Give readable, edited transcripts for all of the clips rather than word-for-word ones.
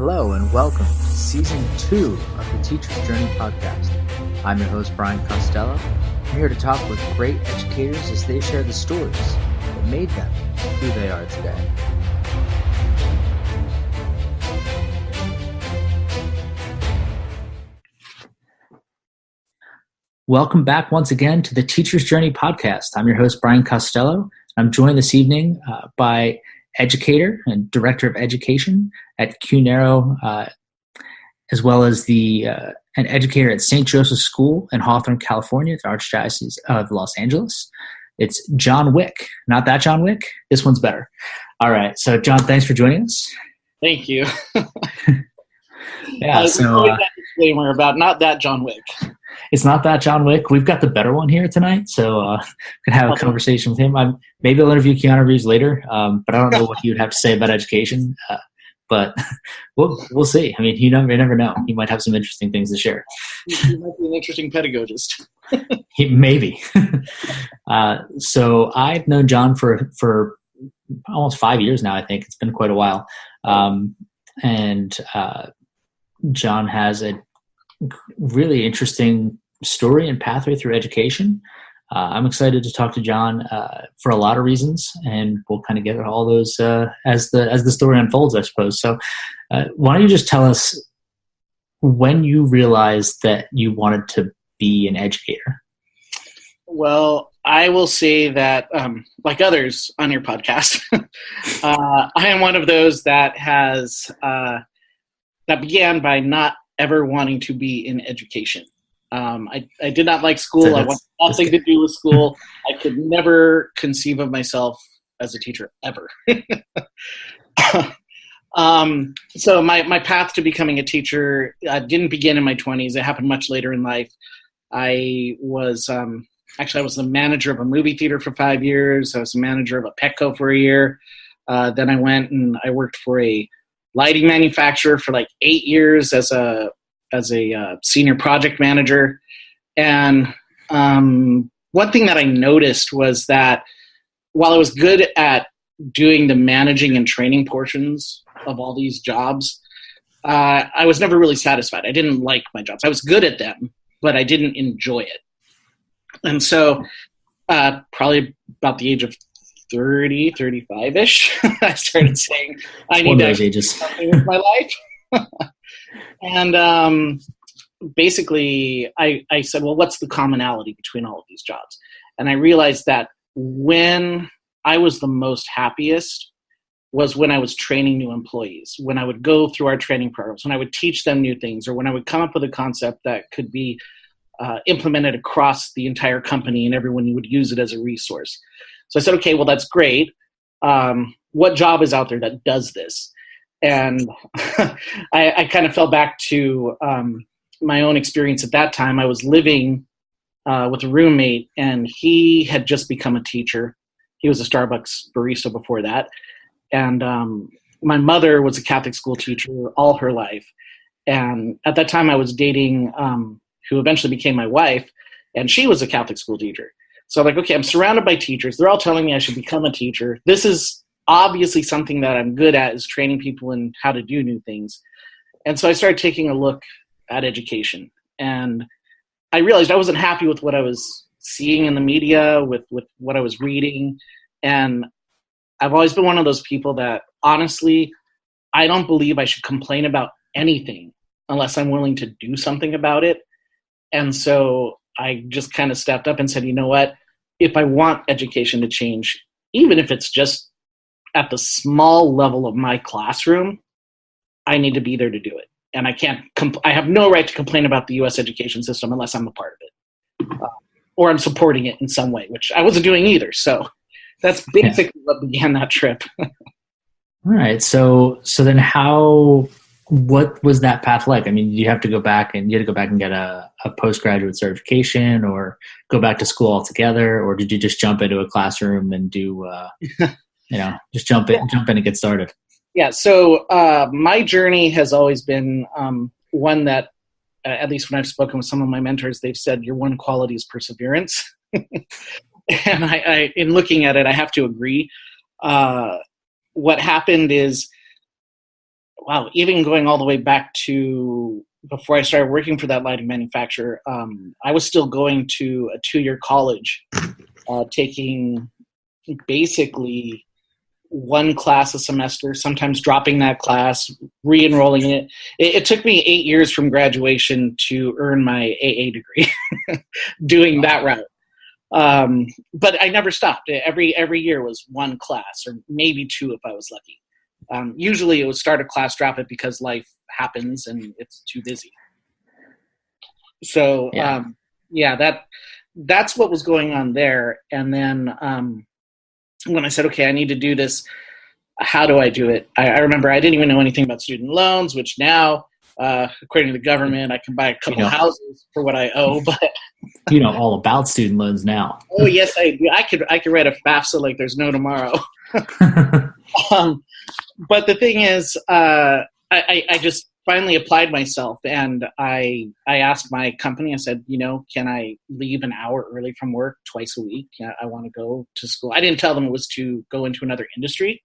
Hello and welcome to Season 2 of the Teacher's Journey podcast. I'm your host, Brian Costello. I'm here to talk with great educators as they share the stories that made them who they are today. Welcome back once again to the Teacher's Journey podcast. I'm your host, Brian Costello. I'm joined this evening by educator and director of education at CUNARO, as well as an educator at St. Joseph's School in Hawthorne, California, the Archdiocese of Los Angeles. It's John Wick. Not that John Wick. This one's better. All right. So, John, thanks for joining us. Thank you. Yeah. So, that disclaimer about not that John Wick. It's not that John Wick. We've got the better one here tonight, so we can have a conversation with him. Maybe I'll interview Keanu Reeves later, but I don't know what he would have to say about education. But we'll see. I mean, you never know. He might have some interesting things to share. He might be an interesting pedagogist. Maybe. So I've known John for almost 5 years now. I think it's been quite a while, and John has a really interesting story and pathway through education. I'm excited to talk to John for a lot of reasons, and we'll kind of get all those as the story unfolds, I suppose. So why don't you just tell us when you realized that you wanted to be an educator? Well, I will say that, like others on your podcast, I am one of those that that began by not ever wanting to be in education. I did not like school. I wanted nothing to do with school. I could never conceive of myself as a teacher ever. So my path to becoming a teacher didn't begin in my 20s. It happened much later in life. I was the manager of a movie theater for 5 years. I was the manager of a Petco for a year. Then I went and I worked for a lighting manufacturer for like 8 years as a senior project manager. And one thing that I noticed was that while I was good at doing the managing and training portions of all these jobs, I was never really satisfied. I didn't like my jobs. I was good at them, but I didn't enjoy it. And so probably about the age of 30, 35-ish, I started saying, I need to do something with my life. And basically, I said, well, what's the commonality between all of these jobs? And I realized that when I was the most happiest was when I was training new employees, when I would go through our training programs, when I would teach them new things, or when I would come up with a concept that could be implemented across the entire company and everyone would use it as a resource. So I said, okay, well, that's great. What job is out there that does this? And I kind of fell back to my own experience at that time. I was living with a roommate, and he had just become a teacher. He was a Starbucks barista before that. And my mother was a Catholic school teacher all her life. And at that time, I was dating who eventually became my wife, and she was a Catholic school teacher. So I'm like, okay, I'm surrounded by teachers. They're all telling me I should become a teacher. This is obviously something that I'm good at, is training people in how to do new things. And so I started taking a look at education. And I realized I wasn't happy with what I was seeing in the media, with what I was reading. And I've always been one of those people that, honestly, I don't believe I should complain about anything unless I'm willing to do something about it. And so I just kind of stepped up and said, you know what, if I want education to change, even if it's just at the small level of my classroom, I need to be there to do it. And I have no right to complain about the U.S. education system unless I'm a part of it. Or I'm supporting it in some way, which I wasn't doing either. So that's basically what began that trip. All right. So then what was that path like? I mean, you had to go back and get a postgraduate certification, or go back to school altogether, or did you just jump into a classroom and do, just jump in and get started? Yeah. So my journey has always been one that, at least when I've spoken with some of my mentors, they've said your one quality is perseverance. And I, in looking at it, I have to agree. What happened is, wow, even going all the way back to before I started working for that lighting manufacturer, I was still going to a 2-year college, taking basically one class a semester, sometimes dropping that class, re-enrolling in it. It took me 8 years from graduation to earn my AA degree doing that route. But I never stopped. Every year was one class, or maybe two if I was lucky. Usually it would start a class, drop it because life happens and it's too busy. So that's what was going on there. And then when I said, okay, I need to do this, how do I do it? I remember I didn't even know anything about student loans, which now, according to the government, I can buy a couple houses for what I owe. But you know all about student loans now. Oh yes, I do. I could write a FAFSA like there's no tomorrow. But the thing is, I just finally applied myself, and I asked my company. I said, can I leave an hour early from work twice a week? I want to go to school. I didn't tell them it was to go into another industry,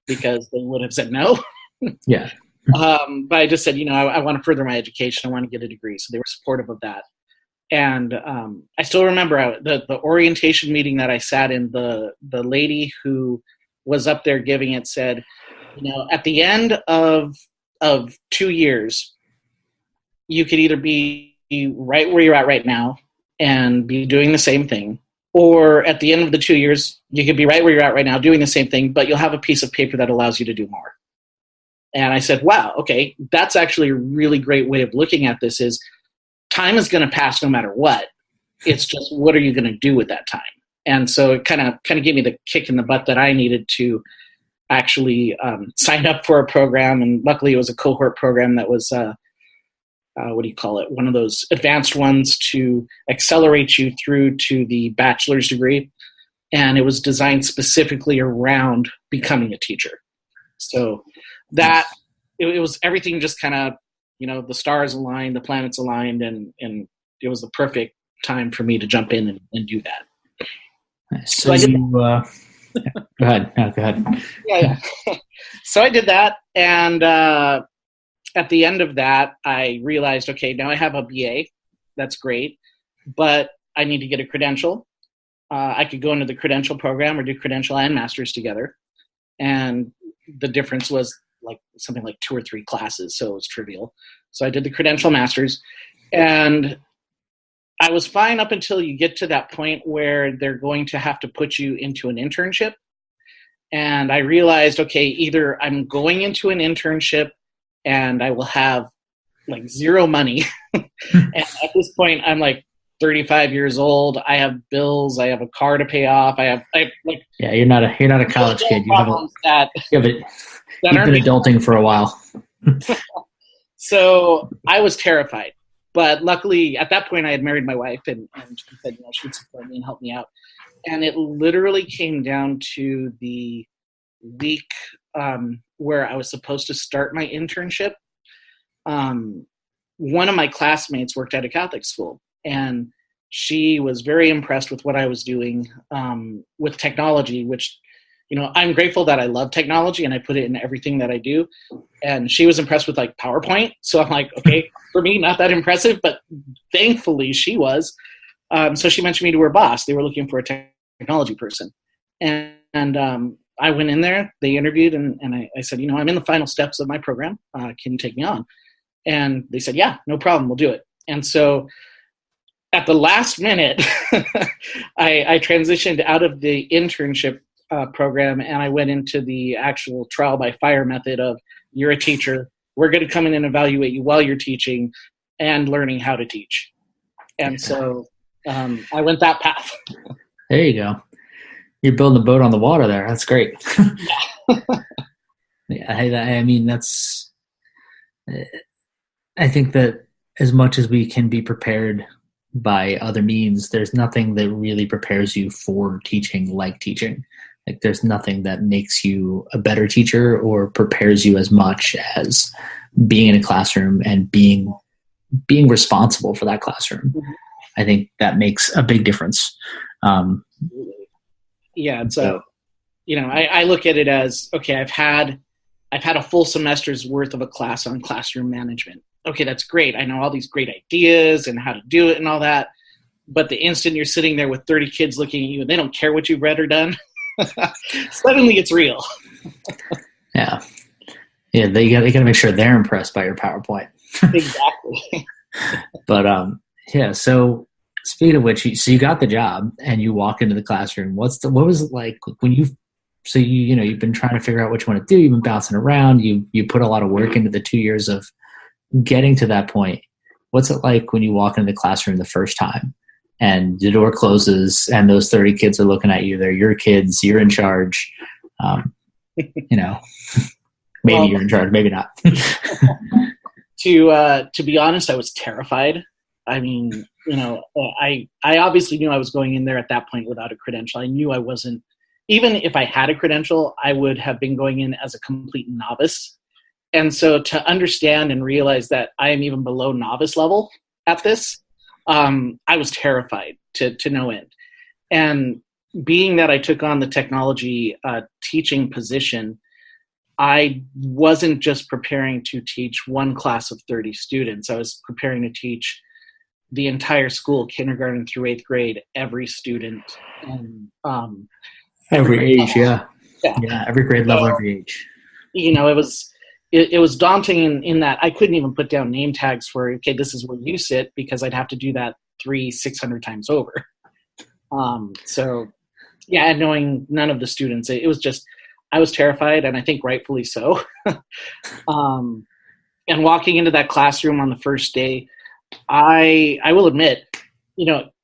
because they would have said no. Yeah. But I just said, I want to further my education. I want to get a degree. So they were supportive of that. And I still remember the orientation meeting that I sat in, the lady who was up there giving it said, at the end of 2 years, you could either be right where you're at right now and be doing the same thing, or at the end of the 2 years, you could be right where you're at right now doing the same thing, but you'll have a piece of paper that allows you to do more. And I said, wow, okay, that's actually a really great way of looking at this. Is time is going to pass no matter what. It's just, what are you going to do with that time? And so it kind of gave me the kick in the butt that I needed to actually sign up for a program. And luckily it was a cohort program that was, one of those advanced ones to accelerate you through to the bachelor's degree. And it was designed specifically around becoming a teacher. So that it was everything just kind of, the stars aligned, the planets aligned, and it was the perfect time for me to jump in and do that. So go ahead. No, go ahead. Yeah. So I did that, and at the end of that, I realized, okay, now I have a BA. That's great, but I need to get a credential. I could go into the credential program or do credential and master's together, and the difference was something like 2 or 3 classes, so it was trivial. So I did the credential master's, and I was fine up until you get to that point where they're going to have to put you into an internship. And I realized, okay, either I'm going into an internship and I will have zero money. And at this point, I'm 35 years old. I have bills. I have a car to pay off. Yeah, you're not a college kid. You've been adulting for a while. So I was terrified. But luckily, at that point, I had married my wife, and she said, she would support me and help me out. And it literally came down to the week where I was supposed to start my internship. One of my classmates worked at a Catholic school, and she was very impressed with what I was doing with technology, which, I'm grateful that I love technology and I put it in everything that I do. And she was impressed with PowerPoint. So I'm like, okay, for me, not that impressive, but thankfully she was. So she mentioned me to her boss. They were looking for a technology person. And I went in there, they interviewed, and I said, I'm in the final steps of my program. Can you take me on? And they said, yeah, no problem. We'll do it. And so at the last minute, I transitioned out of the internship program, and I went into the actual trial by fire method of, you're a teacher. We're going to come in and evaluate you while you're teaching and learning how to teach. And so I went that path. There you go. You're building a boat on the water there. That's great. I mean, I think that as much as we can be prepared by other means, there's nothing that really prepares you for teaching like teaching. There's nothing that makes you a better teacher or prepares you as much as being in a classroom and being responsible for that classroom. Mm-hmm. I think that makes a big difference. Yeah. So, I look at it as, okay, I've had I've had a full semester's worth of a class on classroom management. Okay, that's great. I know all these great ideas and how to do it and all that. But the instant you're sitting there with 30 kids looking at you and they don't care what you've read or done, suddenly it's real. Yeah. Yeah, they got to make sure they're impressed by your PowerPoint. Exactly. But yeah, so speaking of which, so you got the job and you walk into the classroom. What was it like when you've been trying to figure out what you want to do, you've been bouncing around, you put a lot of work into the 2 years of getting to that point. What's it like when you walk into the classroom the first time and the door closes and those 30 kids are looking at you? They're your kids, you're in charge. Maybe you're in charge, maybe not. To be honest, I was terrified. I mean, I obviously knew I was going in there at that point without a credential. I knew I wasn't, even if I had a credential, I would have been going in as a complete novice. And so to understand and realize that I am even below novice level at this, I was terrified to no end. And being that I took on the technology teaching position, I wasn't just preparing to teach one class of 30 students. I was preparing to teach the entire school, kindergarten through 8th grade, every student. And, every age, yeah. Every grade level, every age. It was daunting in that I couldn't even put down name tags for, okay, this is where you sit, because I'd have to do that 600 times over. Knowing none of the students, it was just, I was terrified, and I think rightfully so. And walking into that classroom on the first day, I will admit,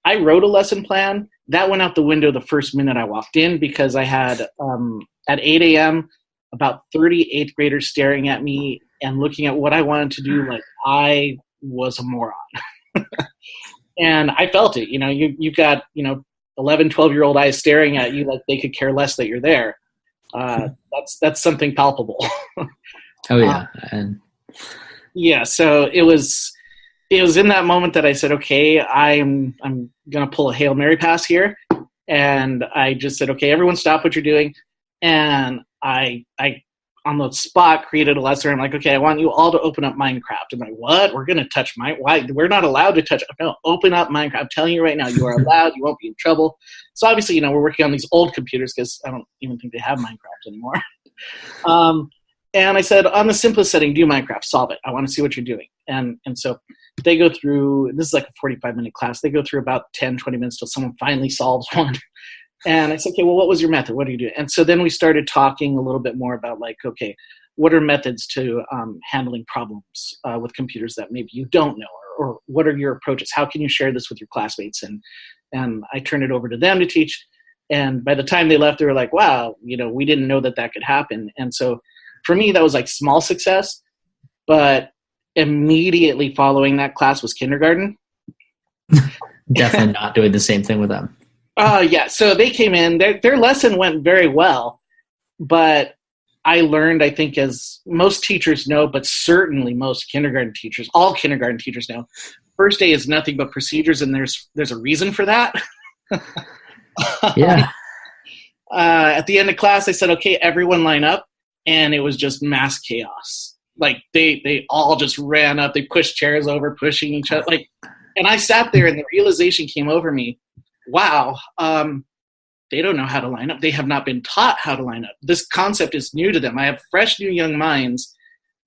I wrote a lesson plan. That went out the window the first minute I walked in, because I had, at 8 a.m., about 30 8th graders staring at me and looking at what I wanted to do like I was a moron. And I felt it. You've got, 11, 12-year-old eyes staring at you like they could care less that you're there. That's something palpable. Oh yeah. So it was in that moment that I said, okay, I'm going to pull a Hail Mary pass here. And I just said, okay, everyone stop what you're doing. And I on the spot created a lesson. I'm like, okay, I want you all to open up Minecraft. I'm like, what? We're going to touch why? We're not allowed to touch. No, open up Minecraft. I'm telling you right now, you are allowed. You won't be in trouble. So obviously, we're working on these old computers because I don't even think they have Minecraft anymore. And I said, on the simplest setting, do Minecraft, solve it. I want to see what you're doing. And so they go through, this is like a 45-minute class. They go through about 10, 20 minutes till someone finally solves one. And I said, okay, well, what was your method? What do you do? And so then we started talking a little bit more about like, okay, what are methods to handling problems with computers that maybe you don't know? Or what are your approaches? How can you share this with your classmates? And I turned it over to them to teach. And by the time they left, they were like, wow, we didn't know that could happen. And so for me, that was like small success. But immediately following that class was kindergarten. Definitely not doing the same thing with them. So they came in, their lesson went very well, but I learned, I think, as most teachers know, but certainly most all kindergarten teachers know, first day is nothing but procedures, and there's a reason for that. Yeah. At the end of class, I said, okay, everyone line up, and it was just mass chaos. Like they all just ran up, they pushed chairs over, pushing each other, and I sat there, and the realization came over me. Wow, they don't know how to line up. They have not been taught how to line up. This concept is new to them. I have fresh, new young minds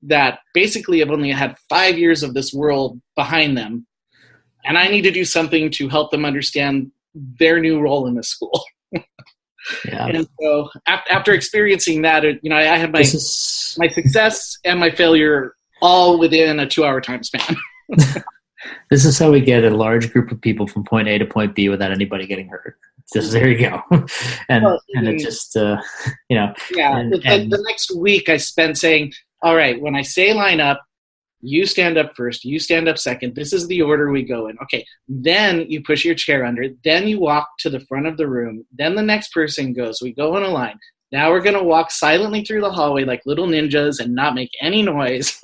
that basically have only had 5 years of this world behind them. And I need to do something to help them understand their new role in the school. Yeah. And so after experiencing that, I had my success and my failure all within a 2-hour time span. This is how we get a large group of people from point A to point B without anybody getting hurt. Just there you go. And it just, Yeah. The next week I spent saying, all right, when I say line up, you stand up first, you stand up second. This is the order we go in. Okay. Then you push your chair under. Then you walk to the front of the room. Then the next person goes. We go in a line. Now we're going to walk silently through the hallway like little ninjas and not make any noise.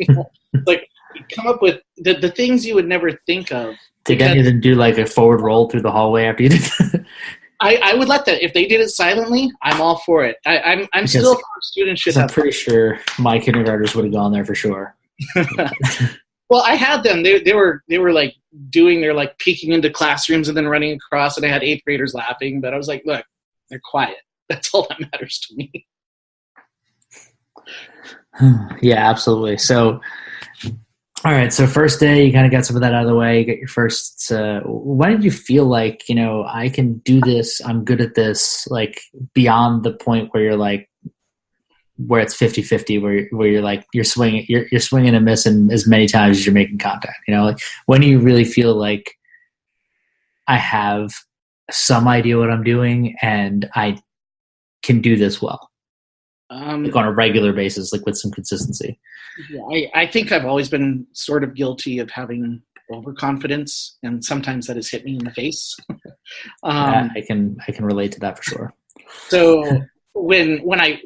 Like, come up with the things you would never think of. Did any of them do like a forward roll through the hallway after you did that? I would let that. If they did it silently, I'm all for it. I'm still for students should have. I'm pretty sure my kindergartners would have gone there for sure. Well, I had them. They were like doing their like peeking into classrooms and then running across, and I had 8th graders laughing. But I was like, look, they're quiet. That's all that matters to me. Yeah, absolutely. So, all right. So first day, you kind of got some of that out of the way. You get your first. When did you feel like, I can do this? I'm good at this. Like beyond the point where you're like, where it's 50-50, where you're like you're swinging and missing as many times as you're making contact. Like when do you really feel like I have some idea what I'm doing and I can do this well, like on a regular basis, like with some consistency? Yeah, I think I've always been sort of guilty of having overconfidence, and sometimes that has hit me in the face. Yeah, I can relate to that for sure. So when I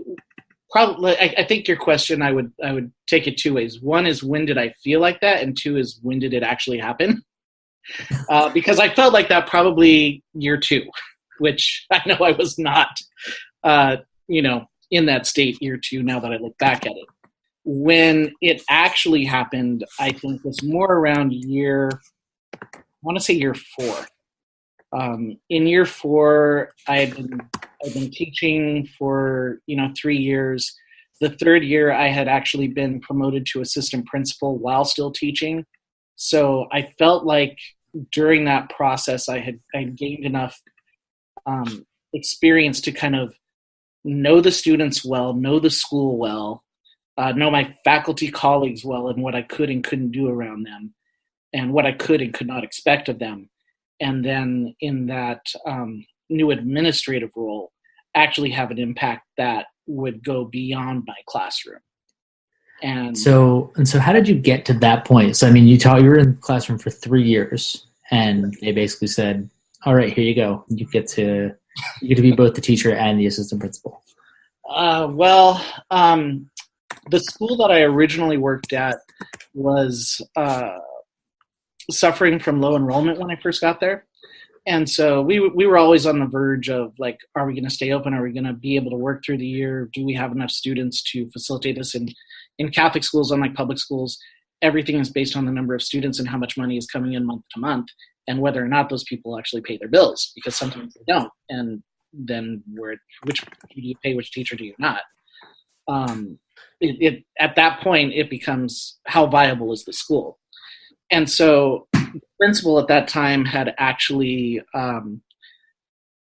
probably, I think your question, I would take it 2 ways. One is, when did I feel like that? And 2 is, when did it actually happen? Because I felt like that probably year 2, which I know I was not, in that state year 2, now that I look back at it. When it actually happened, I think was more around year 4. In year 4, I'd been teaching for 3 years. The 3rd year, I had actually been promoted to assistant principal while still teaching. So I felt like during that process, I had gained enough experience to kind of know the students well, know the school well, know my faculty colleagues well, and what I could and couldn't do around them, and what I could and could not expect of them. And then in that new administrative role, actually have an impact that would go beyond my classroom. And so how did you get to that point? So, I mean, you were in the classroom for 3 years, and they basically said, all right, here you go. You get to be both the teacher and the assistant principal. The school that I originally worked at was suffering from low enrollment when I first got there. And so we were always on the verge of like, are we going to stay open? Are we going to be able to work through the year? Do we have enough students to facilitate this? And in Catholic schools, unlike public schools, everything is based on the number of students and how much money is coming in month to month, and whether or not those people actually pay their bills, because sometimes they don't. And then which do you pay, which teacher do you not? At that point, it becomes, how viable is the school? And so the principal at that time had actually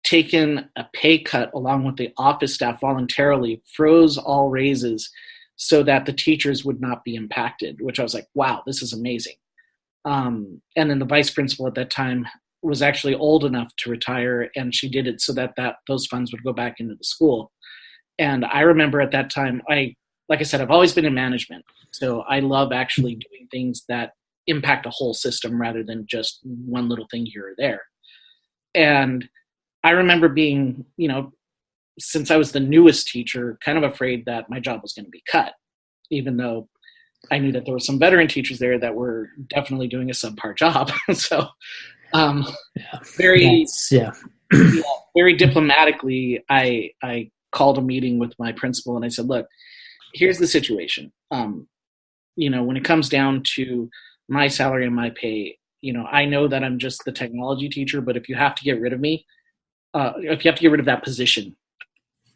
taken a pay cut along with the office staff voluntarily, froze all raises so that the teachers would not be impacted, which I was like, wow, this is amazing. And then the vice principal at that time was actually old enough to retire, and she did it so that those funds would go back into the school. And I remember at that time, like I said, I've always been in management, so I love actually doing things that impact a whole system rather than just one little thing here or there. And I remember being, since I was the newest teacher, kind of afraid that my job was going to be cut, even though I knew that there were some veteran teachers there that were definitely doing a subpar job. So very diplomatically, I called a meeting with my principal and I said, look, here's the situation. When it comes down to my salary and my pay, I know that I'm just the technology teacher, but if you have to get rid of me, if you have to get rid of that position,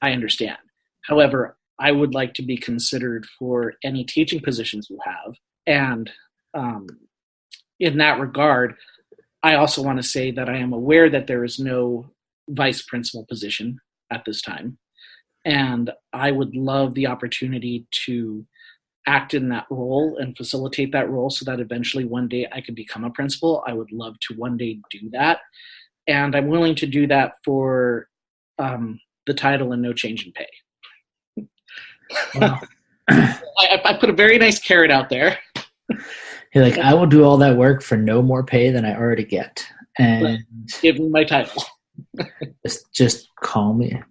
I understand. However, I would like to be considered for any teaching positions you have. And in that regard, I also want to say that I am aware that there is no vice principal position at this time. And I would love the opportunity to act in that role and facilitate that role so that eventually one day I could become a principal. I would love to one day do that. And I'm willing to do that for the title and no change in pay. Wow. I put a very nice carrot out there. You're like, I will do all that work for no more pay than I already get. And give me my title. just call me.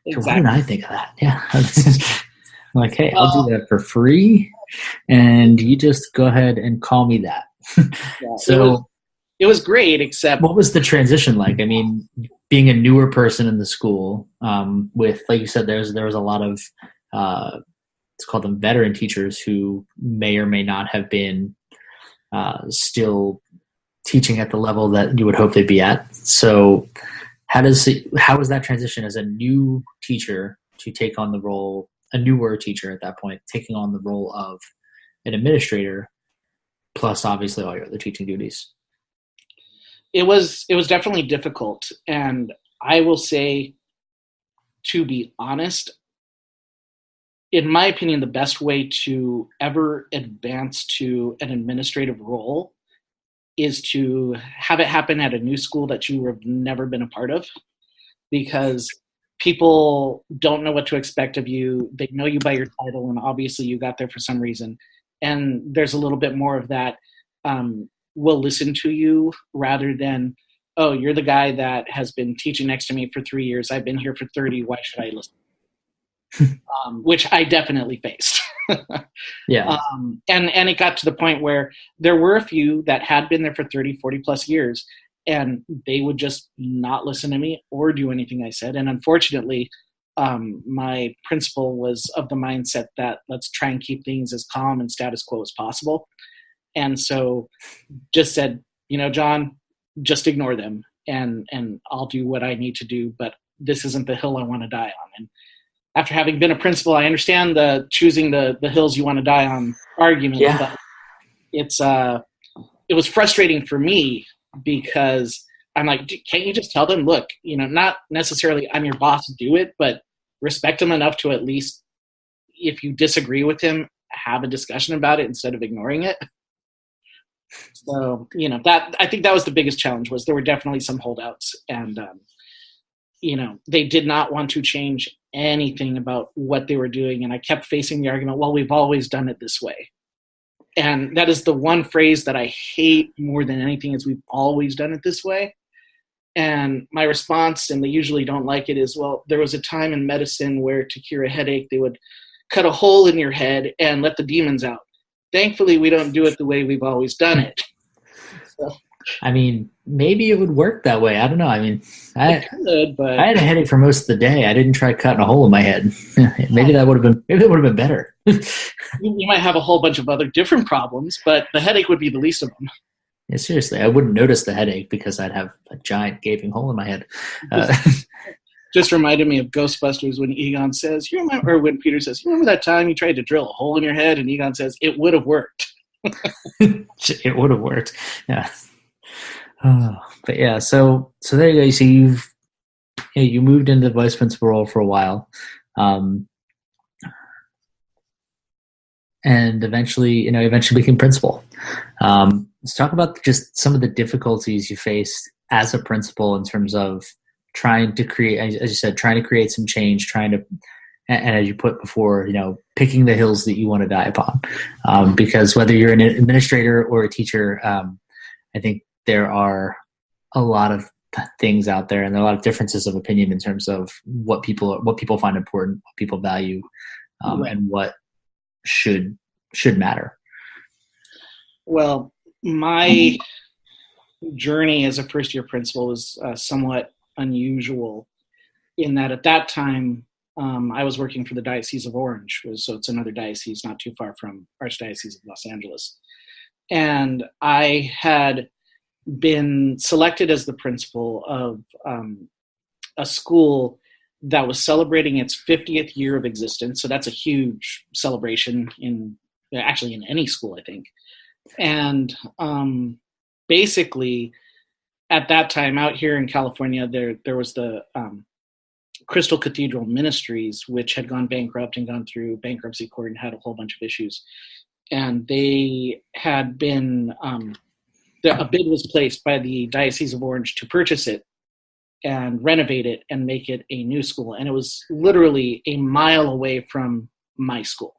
Exactly. Why didn't I think of that? Yeah. I'm like, hey, I'll do that for free, and you just go ahead and call me that. Yeah, So It was great, except What was the transition like? I mean, being a newer person in the school, with, like you said, there was a lot of let's call them veteran teachers who may or may not have been still teaching at the level that you would hope they'd be at. So how was that transition as a new teacher to take on the role, a newer teacher at that point, taking on the role of an administrator, plus obviously all your other teaching duties? it was definitely difficult. And I will say, to be honest, in my opinion, the best way to ever advance to an administrative role is to have it happen at a new school that you have never been a part of, because people don't know what to expect of you. They know you by your title, and obviously you got there for some reason. And there's a little bit more of that. Will listen to you rather than, oh, you're the guy that has been teaching next to me for 3 years. I've been here for 30. Why should I listen? Which I definitely faced. Yeah. And it got to the point where there were a few that had been there for 30, 40 plus years, and they would just not listen to me or do anything I said. And unfortunately, my principal was of the mindset that let's try and keep things as calm and status quo as possible. And so just said, John, just ignore them and I'll do what I need to do, but this isn't the hill I want to die on. And after having been a principal, I understand the choosing the hills you want to die on argument, but it was frustrating for me because I'm like, can't you just tell them, look, not necessarily I'm your boss, do it, but respect him enough to at least, if you disagree with him, have a discussion about it instead of ignoring it. So, that, I think that was the biggest challenge, was there were definitely some holdouts, and, they did not want to change anything about what they were doing. And I kept facing the argument, well, we've always done it this way. And that is the one phrase that I hate more than anything, is we've always done it this way. And my response, and they usually don't like it, is, well, there was a time in medicine where to cure a headache, they would cut a hole in your head and let the demons out. Thankfully, we don't do it the way we've always done it. So, I mean, maybe it would work that way. I don't know. I mean, I had a headache for most of the day. I didn't try cutting a hole in my head. Maybe that would have been better. You might have a whole bunch of other different problems, but the headache would be the least of them. Yeah, seriously, I wouldn't notice the headache because I'd have a giant gaping hole in my head. Just reminded me of Ghostbusters when Egon says, or when Peter says, you remember that time you tried to drill a hole in your head? And Egon says, it would have worked. It would have worked. Yeah. But yeah, so there you go. You see, you moved into the vice principal role for a while, and eventually became principal. Let's talk about just some of the difficulties you faced as a principal in terms of trying to create, as you said, trying to create some change, and as you put before, picking the hills that you want to die upon. Because whether you're an administrator or a teacher, I think there are a lot of things out there, and there are a lot of differences of opinion in terms of what people find important, what people value, and what should matter. Well, my journey as a first-year principal was somewhat unusual in that at that time I was working for the Diocese of Orange, so it's another diocese not too far from Archdiocese of Los Angeles. And I had been selected as the principal of a school that was celebrating its 50th year of existence. So that's a huge celebration in any school, I think. And basically, at that time out here in California, there was the Crystal Cathedral Ministries, which had gone bankrupt and gone through bankruptcy court and had a whole bunch of issues. And they had been, a bid was placed by the Diocese of Orange to purchase it and renovate it and make it a new school. And it was literally a mile away from my school.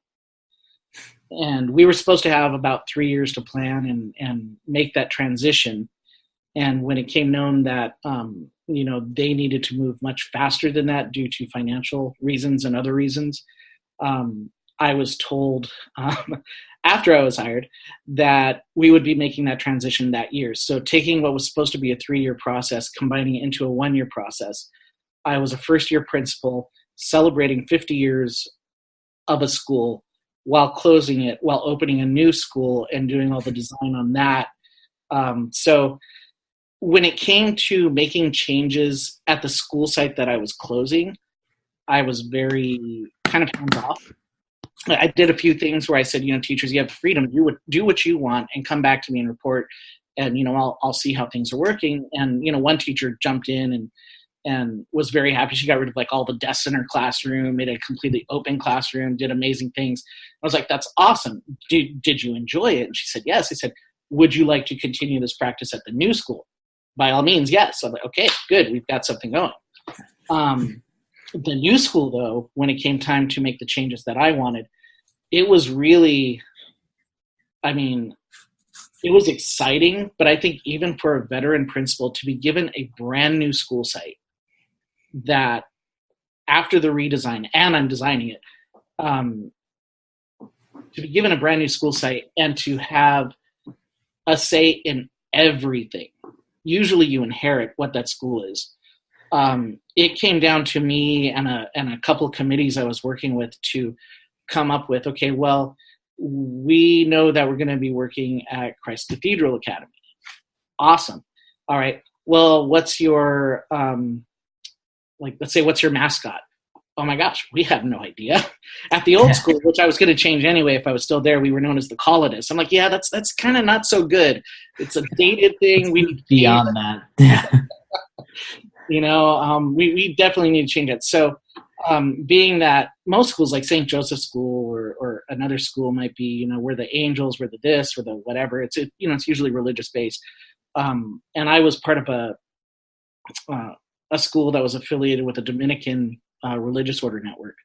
And we were supposed to have about 3 years to plan and make that transition. And when it came known that, they needed to move much faster than that due to financial reasons and other reasons, I I was told after I was hired that we would be making that transition that year. So taking what was supposed to be a 3-year process, combining it into a 1-year process. I was a first-year principal celebrating 50 years of a school while closing it, while opening a new school and doing all the design on that. So when it came to making changes at the school site that I was closing, I was very kind of hands off. I did a few things where I said, teachers, you have the freedom, do what you want and come back to me and report. And, I'll see how things are working. And, one teacher jumped in and was very happy. She got rid of like all the desks in her classroom, made a completely open classroom, did amazing things. I was like, that's awesome. Did you enjoy it? And she said, yes. I said, would you like to continue this practice at the new school? By all means, yes. I'm like, okay, good. We've got something going. The new school, though, when it came time to make the changes that I wanted, it was really, it was exciting, but I think even for a veteran principal to be given a brand new school site that after the redesign, and I'm designing it, to be given a brand new school site and to have a say in everything. Usually you inherit what that school is. It came down to me and a couple of committees I was working with to come up with, okay, well, we know that we're going to be working at Christ Cathedral Academy. Awesome. All right. Well, what's your, let's say, what's your mascot? Oh my gosh, we have no idea. At the old school, which I was going to change anyway if I was still there, we were known as the Colonists. I'm like, yeah, that's kind of not so good. It's a dated thing. We need beyond that. We definitely need to change it. So being that most schools like St. Joseph's School or another school might be, we're the Angels, we're the this, we're the whatever. It's usually religious based. And I was part of a school that was affiliated with a Dominican religious order network.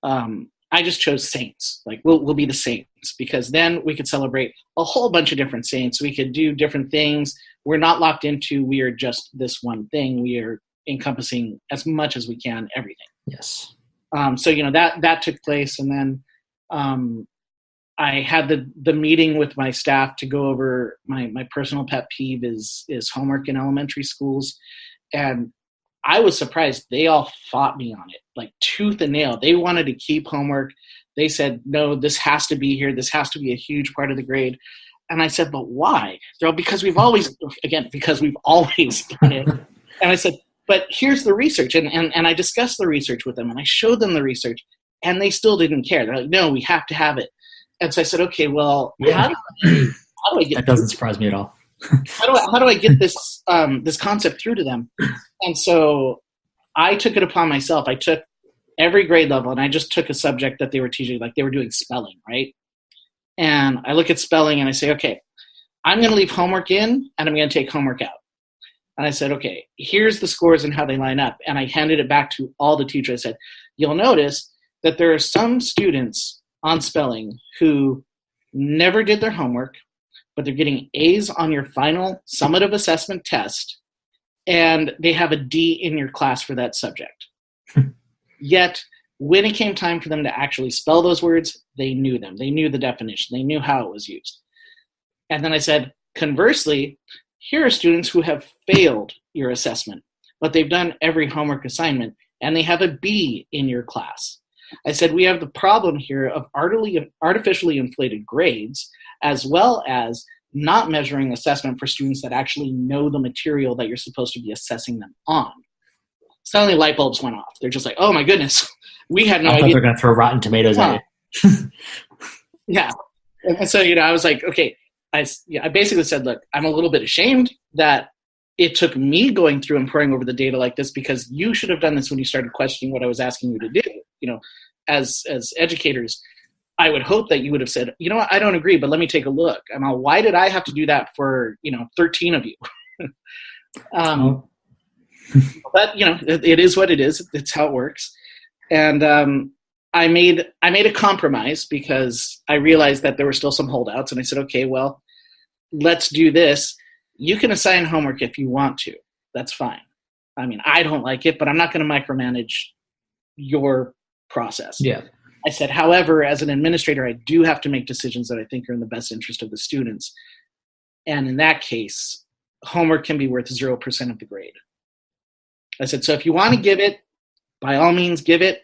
I just chose saints. Like we'll be the saints because then we could celebrate a whole bunch of different saints. We could do different things. We're not locked into we are just this one thing. We are encompassing as much as we can everything. Yes. So that took place, and then I had the meeting with my staff to go over my personal pet peeve is homework in elementary schools, and I was surprised they all fought me on it, like tooth and nail. They wanted to keep homework. They said, no, this has to be here. This has to be a huge part of the grade. And I said, but why? They're all, because we've always done it. And I said, but here's the research. And I discussed the research with them, and I showed them the research, and they still didn't care. They're like, no, we have to have it. And so I said, okay, well, how do I get that doesn't surprise me at all. How do I get this this concept through to them? And so I took it upon myself. I took every grade level, and I just took a subject that they were teaching, like they were doing spelling, right? And I look at spelling, and I say, okay, I'm going to leave homework in, and I'm going to take homework out. And I said, okay, here's the scores and how they line up. And I handed it back to all the teachers. I said, you'll notice that there are some students on spelling who never did their homework, but they're getting A's on your final summative assessment test, and they have a D in your class for that subject. Yet, when it came time for them to actually spell those words, they knew them. They knew the definition. They knew how it was used. And then I said, conversely, here are students who have failed your assessment, but they've done every homework assignment, and they have a B in your class. I said, we have the problem here of artificially inflated grades, as well as not measuring assessment for students that actually know the material that you're supposed to be assessing them on. Suddenly light bulbs went off. They're just like, oh my goodness, we had no idea. I thought they're going to throw rotten tomatoes at you. Yeah. And so, I was like, okay, I basically said, look, I'm a little bit ashamed that it took me going through and poring over the data like this, because you should have done this when you started questioning what I was asking you to do. As educators, I would hope that you would have said, you know what, I don't agree, but let me take a look. And why did I have to do that for, 13 of you? But, it is what it is. It's how it works. And I made a compromise because I realized that there were still some holdouts. And I said, okay, well, let's do this. You can assign homework if you want to. That's fine. I don't like it, but I'm not going to micromanage your process. Yeah. I said, however, as an administrator, I do have to make decisions that I think are in the best interest of the students. And in that case, homework can be worth 0% of the grade. I said, so if you want to give it, by all means, give it,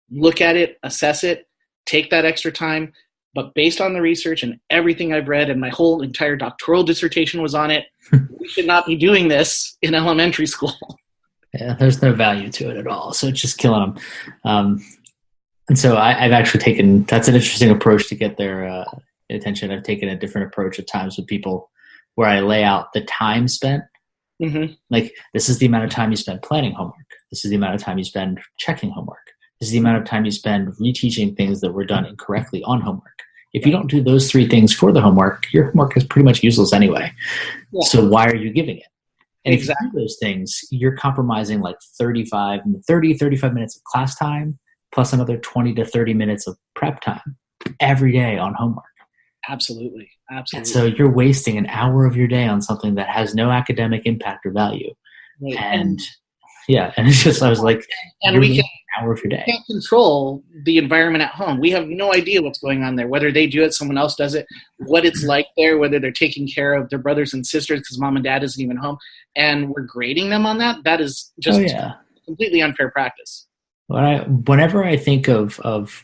look at it, assess it, take that extra time. But based on the research and everything I've read, and my whole entire doctoral dissertation was on it, we should not be doing this in elementary school. Yeah, there's no value to it at all. So it's just killing them. And so I've actually taken, that's an interesting approach to get their attention. I've taken a different approach at times with people where I lay out the time spent. Mm-hmm. Like, this is the amount of time you spend planning homework. This is the amount of time you spend checking homework. This is the amount of time you spend reteaching things that were done incorrectly on homework. If you don't do those three things for the homework, your homework is pretty much useless anyway. Yeah. So why are you giving it? And exactly. If you do those things, you're compromising like 35 minutes of class time plus another 20 to 30 minutes of prep time every day on homework. Absolutely. Absolutely. And so you're wasting an hour of your day on something that has no academic impact or value. Right. And it's just, I was like, and we can, an hour of your day. Can't control the environment at home. We have no idea what's going on there, whether they do it, someone else does it, what it's like there, whether they're taking care of their brothers and sisters because mom and dad isn't even home. And we're grading them on that. That is just completely unfair practice. Whenever I think of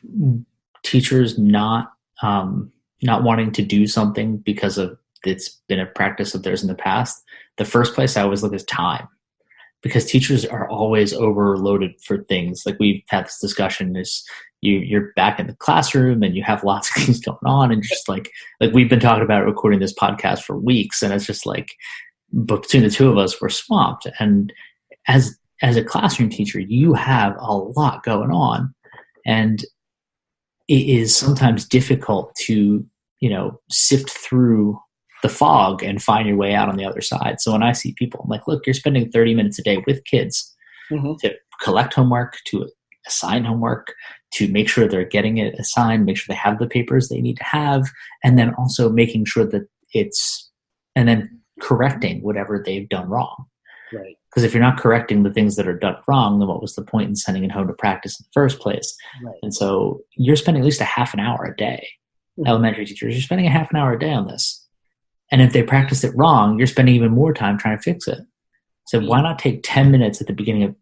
teachers not wanting to do something because of it's been a practice of theirs in the past, the first place I always look is time. Because teachers are always overloaded for things. Like, we've had this discussion, is you're back in the classroom and you have lots of things going on, and just like we've been talking about recording this podcast for weeks, and it's just like, but between the two of us, we're swamped. And as a classroom teacher, you have a lot going on, and it is sometimes difficult to, sift through the fog and find your way out on the other side. So when I see people, I'm like, look, you're spending 30 minutes a day with kids to collect homework, to assign homework, to make sure they're getting it assigned, make sure they have the papers they need to have, and then also making sure that and then correcting whatever they've done wrong. Right. Because if you're not correcting the things that are done wrong, then what was the point in sending it home to practice in the first place? Right. And so you're spending at least a half an hour a day. Elementary teachers, you're spending a half an hour a day on this. And if they practice it wrong, you're spending even more time trying to fix it. So why not take 10 minutes at the beginning of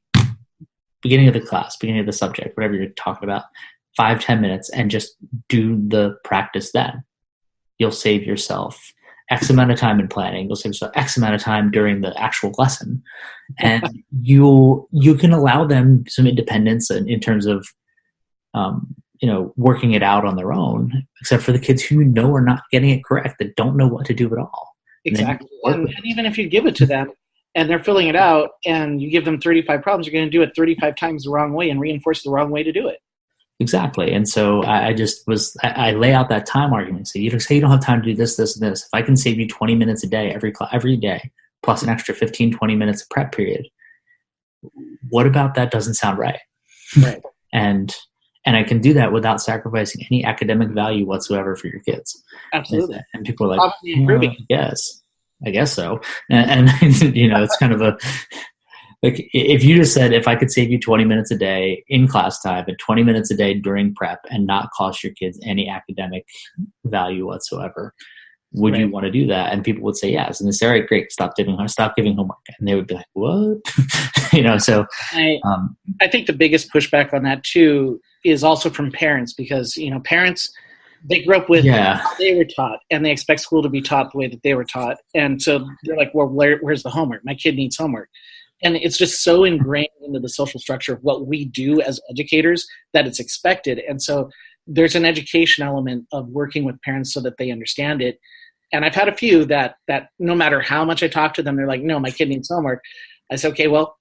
the class, beginning of the subject, whatever you're talking about, 5-10 minutes, and just do the practice then. You'll save yourself X amount of time in planning. You'll save yourself X amount of time during the actual lesson. And you can allow them some independence in terms of working it out on their own, except for the kids who are not getting it correct, that don't know what to do at all. Exactly. And even if you give it to them and they're filling it out and you give them 35 problems, you're going to do it 35 times the wrong way and reinforce the wrong way to do it. Exactly. And so I lay out that time argument. So you say you don't have time to do this, this, and this. If I can save you 20 minutes a day every day, plus an extra 15, 20 minutes of prep period, what about that doesn't sound right? Right. And I can do that without sacrificing any academic value whatsoever for your kids. Absolutely. And people are like, I guess so. And it's kind of like, if you just said, if I could save you 20 minutes a day in class time and 20 minutes a day during prep and not cost your kids any academic value whatsoever, would you want to do that? And people would say yes. And they say, all right, great, stop giving homework. And they would be like, what? So I think the biggest pushback on that too is also from parents, because, parents, they grew up with how they were taught, and they expect school to be taught the way that they were taught. And so they're like, well, where's the homework? My kid needs homework. And it's just so ingrained into the social structure of what we do as educators that it's expected. And so there's an education element of working with parents so that they understand it. And I've had a few that no matter how much I talk to them, they're like, no, my kid needs homework. I said, okay, well,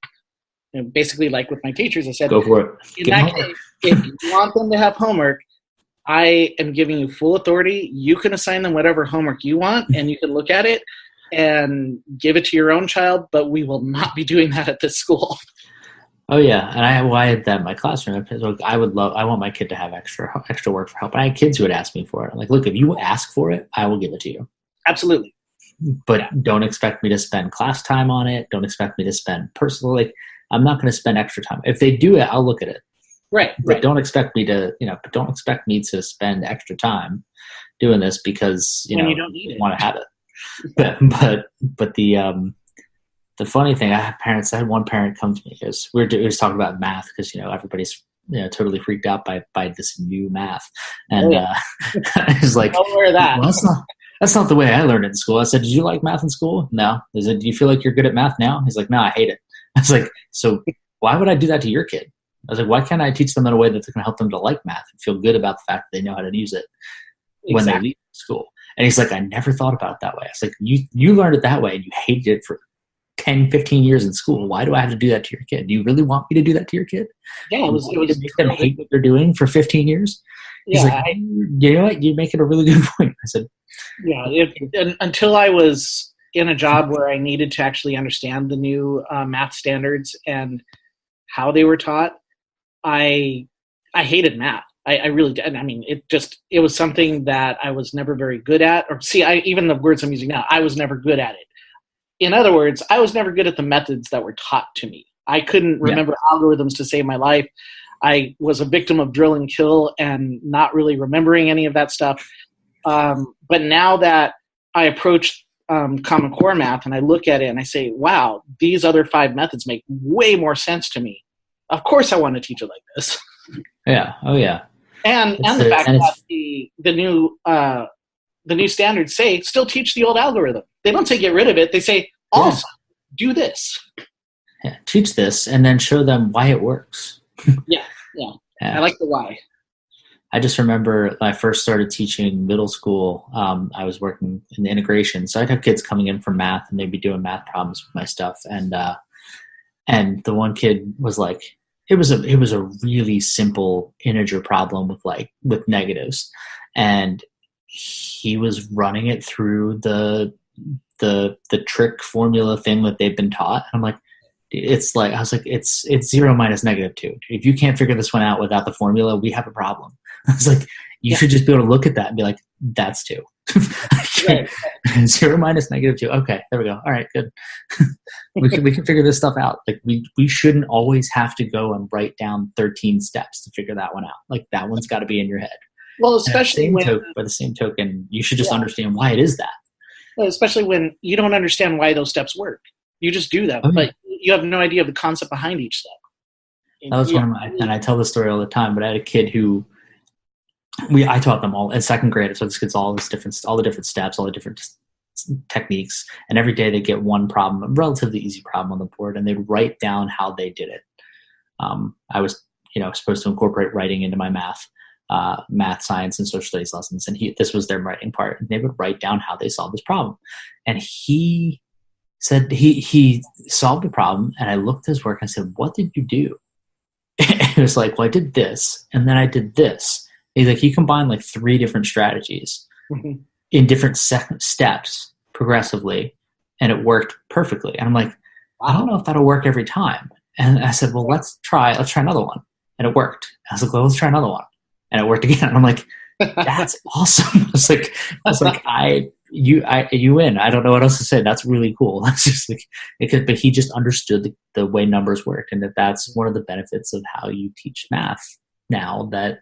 basically like with my teachers, I said, go for it. In that case, if you want them to have homework, I am giving you full authority. You can assign them whatever homework you want, and you can look at it and give it to your own child, but we will not be doing that at this school. Oh yeah, and I had that in my classroom. I want my kid to have extra work for help. I had kids who would ask me for it. I'm like, look, if you ask for it, I will give it to you. Absolutely. But don't expect me to spend class time on it. Don't expect me to spend personal. I'm not going to spend extra time. If they do it, I'll look at it. Right. But don't expect me to, spend extra time doing this because, When you don't need it. want to have it. But the funny thing, I had one parent come to me because we were talking about math because, everybody's, totally freaked out by this new math. And I was like, that. Well, that's not the way I learned it in school. I said, did you like math in school? No. I said, do you feel like you're good at math now? He's like, no, I hate it. I was like, so why would I do that to your kid? I was like, why can't I teach them in a way that's going to help them to like math and feel good about the fact that they know how to use it when they leave school? And he's like, I never thought about it that way. I was like, you learned it that way and you hated it for 10, 15 years in school. Why do I have to do that to your kid? Do you really want me to do that to your kid? Yeah, it was make them hate what they're doing for 15 years. He's like, you know what? You're making a really good point. I said, until I was in a job where I needed to actually understand the new math standards and how they were taught, I hated math. I really did. I mean, it was something that I was never very good at. Or even the words I'm using now, I was never good at it. In other words, I was never good at the methods that were taught to me. I couldn't remember algorithms to save my life. I was a victim of drill and kill and not really remembering any of that stuff. But now that I approach Common Core math and I look at it and I say, wow, these other 5 methods make way more sense to me. Of course I want to teach it like this. Yeah. Oh, yeah. And the fact that the new standards say still teach the old algorithm. They don't say get rid of it. They say also do this. Yeah, teach this and then show them why it works. Yeah. I like the why. I just remember when I first started teaching middle school, I was working in the integration. So I'd have kids coming in from math and they'd be doing math problems with my stuff. And the one kid was like, it was a really simple integer problem with negatives. And he was running it through the trick formula thing that they've been taught. I'm like, it's 0 minus -2. If you can't figure this one out without the formula, we have a problem. I was like, you should just be able to look at that and be like, that's 2. 0 minus -2. Okay, there we go. All right, good. we can figure this stuff out. Like we shouldn't always have to go and write down 13 steps to figure that one out. Like that one's got to be in your head. Well, especially by the same token, you should just understand why it is that. Well, especially when you don't understand why those steps work. You just do them, but you have no idea of the concept behind each step. That was and I tell this story all the time, but I had a kid who I taught them all in second grade. So this gets all the different steps, all the different techniques. And every day they get one problem, a relatively easy problem on the board, and they'd write down how they did it. I was, supposed to incorporate writing into my math, science, and social studies lessons. And this was their writing part. And they would write down how they solved this problem. And he said he solved the problem. And I looked at his work and I said, what did you do? And he was like, well, I did this. And then I did this. He's like, he combined 3 different strategies in different steps progressively. And it worked perfectly. And I'm like, I don't know if that'll work every time. And I said, well, let's try another one. And it worked. I was like, well, let's try another one. And it worked again. And I'm like, that's awesome. I was like, you win. I don't know what else to say. That's really cool. That's just but he just understood the way numbers work, and that's one of the benefits of how you teach math now, that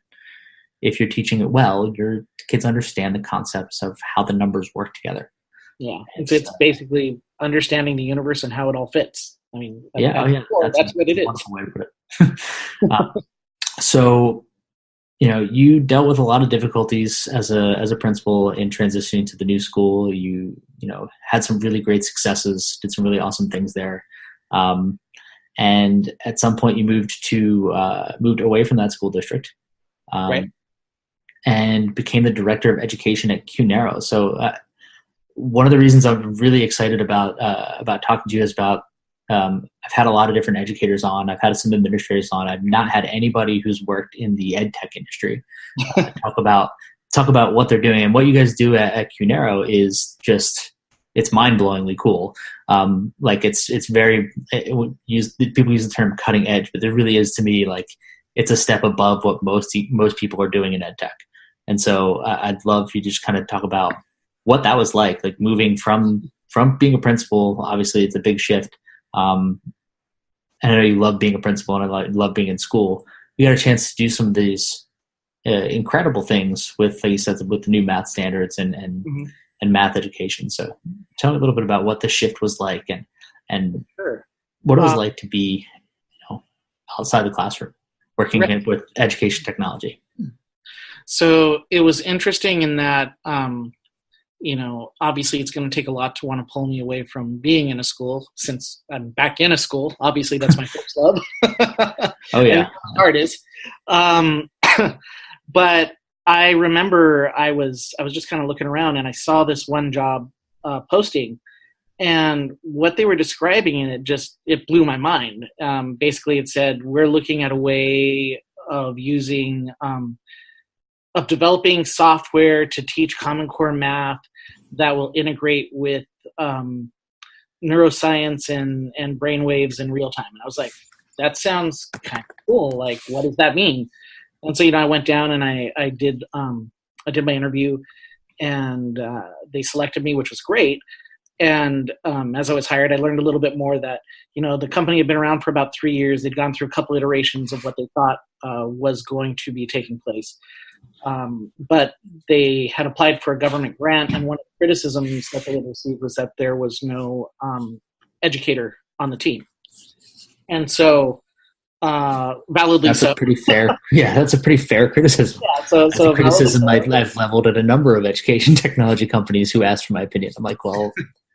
if you're teaching it well, your kids understand the concepts of how the numbers work together. Yeah. It's basically understanding the universe and how it all fits. I mean, that's what it is. Way to put it. So, you dealt with a lot of difficulties as a principal in transitioning to the new school. You had some really great successes, did some really awesome things there. And at some point you moved away from that school district. Right. And became the director of education at CUNERO. So one of the reasons I'm really excited about talking to you is about I've had a lot of different educators on. I've had some administrators on. I've not had anybody who's worked in the EdTech industry talk about what they're doing. And what you guys do at CUNERO is just, it's mind-blowingly cool. It's very, people use the term cutting edge, but there really is, to me, it's a step above what most people are doing in EdTech. And so I'd love for you to just kind of talk about what that was like moving from being a principal. Obviously it's a big shift. And I know you love being a principal and I love being in school. we got a chance to do some of these incredible things with, like you said, with the new math standards and math education. So tell me a little bit about what the shift was like and Sure. what it was like to be, outside the classroom, working with education technology. So it was interesting in that, obviously it's going to take a lot to want to pull me away from being in a school, since I'm back in a school. Obviously that's my first love. Oh yeah. And art is. But I remember I was just kind of looking around, and I saw this one job posting, and what they were describing in it blew my mind. Basically it said, we're looking at a way of using, of developing software to teach Common Core math that will integrate with neuroscience and brainwaves in real time. And I was like, that sounds kind of cool. Like, what does that mean? And so, I went down and I did my interview, and they selected me, which was great. And as I was hired, I learned a little bit more that, the company had been around for about 3 years. They'd gone through a couple iterations of what they thought was going to be taking place. But they had applied for a government grant, and one of the criticisms that they had received was that there was no educator on the team. And so, validly that's so. a pretty fair, that's a pretty fair criticism. Yeah, so a criticism I've leveled at a number of education technology companies who asked for my opinion. I'm like, well,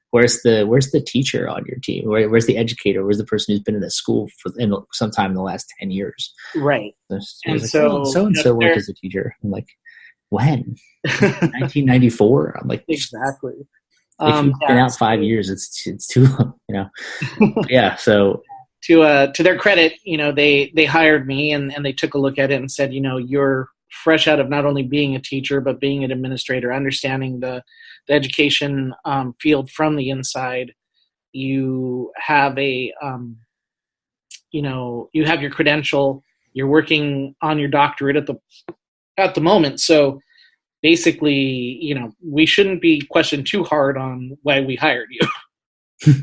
where's the teacher on your team? Where's the educator? Where's the person who's been in a school for sometime in the last 10 years? Right. And like, so worked as a teacher. I'm like, when? 1994? I'm like, exactly. If you've been out 5 years, it's too long, Yeah. So to their credit, they hired me and they took a look at it and said, you're fresh out of not only being a teacher, but being an administrator, understanding the education field from the inside. You have you have your credential, you're working on your doctorate at the moment. So basically, we shouldn't be questioned too hard on why we hired you.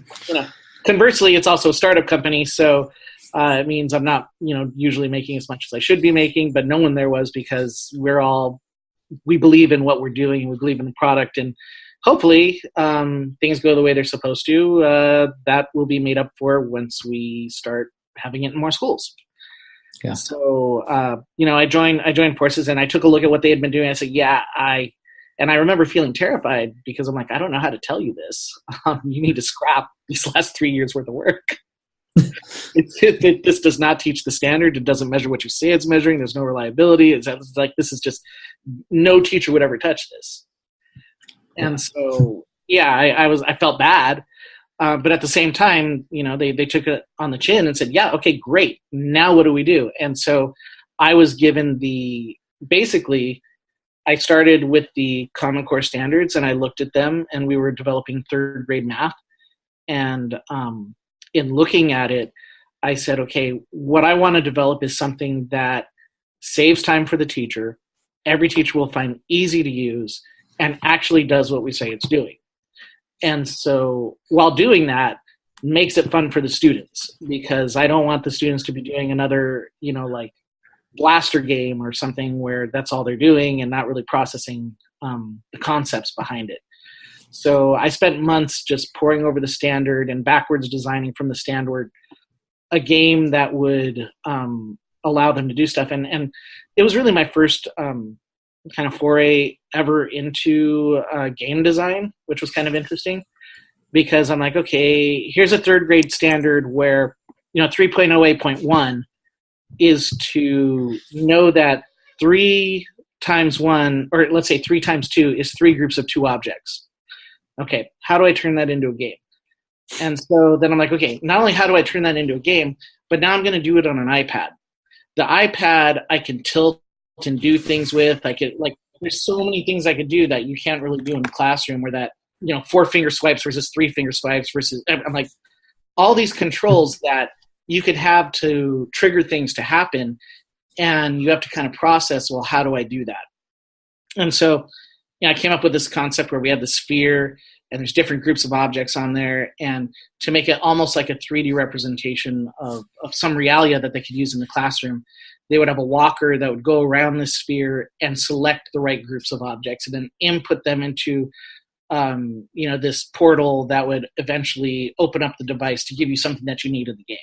Conversely, it's also a startup company, so it means I'm not, usually making as much as I should be making, but no one there was, because we believe in what we're doing, and we believe in the product, and hopefully things go the way they're supposed to. That will be made up for once we start having it in more schools. Yeah. So, I joined forces, and I took a look at what they had been doing. I said, and I remember feeling terrified, because I'm like, I don't know how to tell you this. You need to scrap these last 3 years worth of work. This does not teach the standard. It doesn't measure what you say it's measuring. There's no reliability. It's like, this is just, no teacher would ever touch this. And so, I felt bad. But at the same time, they took it on the chin and said, yeah, okay, great. Now what do we do? And so I was given basically, I started with the Common Core standards, and I looked at them, and we were developing third grade math. And in looking at it, I said, okay, what I want to develop is something that saves time for the teacher, every teacher will find easy to use, and actually does what we say it's doing. And so while doing that, makes it fun for the students, because I don't want the students to be doing another, like blaster game or something where that's all they're doing and not really processing the concepts behind it. So I spent months just poring over the standard and backwards designing from the standard a game that would allow them to do stuff. And it was really my first kind of foray ever into game design, which was kind of interesting, because I'm like, okay, here's a third grade standard where, 3.08.1 is to know that 3 times 1, or let's say 3 times 2 is 3 groups of 2 objects. Okay, how do I turn that into a game? And so then I'm like, okay, not only how do I turn that into a game, but now I'm going to do it on an iPad. The iPad I can tilt and do things with. I could, there's so many things I could do that you can't really do in the classroom, where that, 4 finger swipes versus 3 finger swipes versus, I'm like, all these controls that you could have to trigger things to happen, and you have to kind of process, well, how do I do that? And so, I came up with this concept where we had the sphere, and there's different groups of objects on there, and to make it almost like a 3D representation of some realia that they could use in the classroom, they would have a walker that would go around the sphere and select the right groups of objects and then input them into this portal that would eventually open up the device to give you something that you need in the game.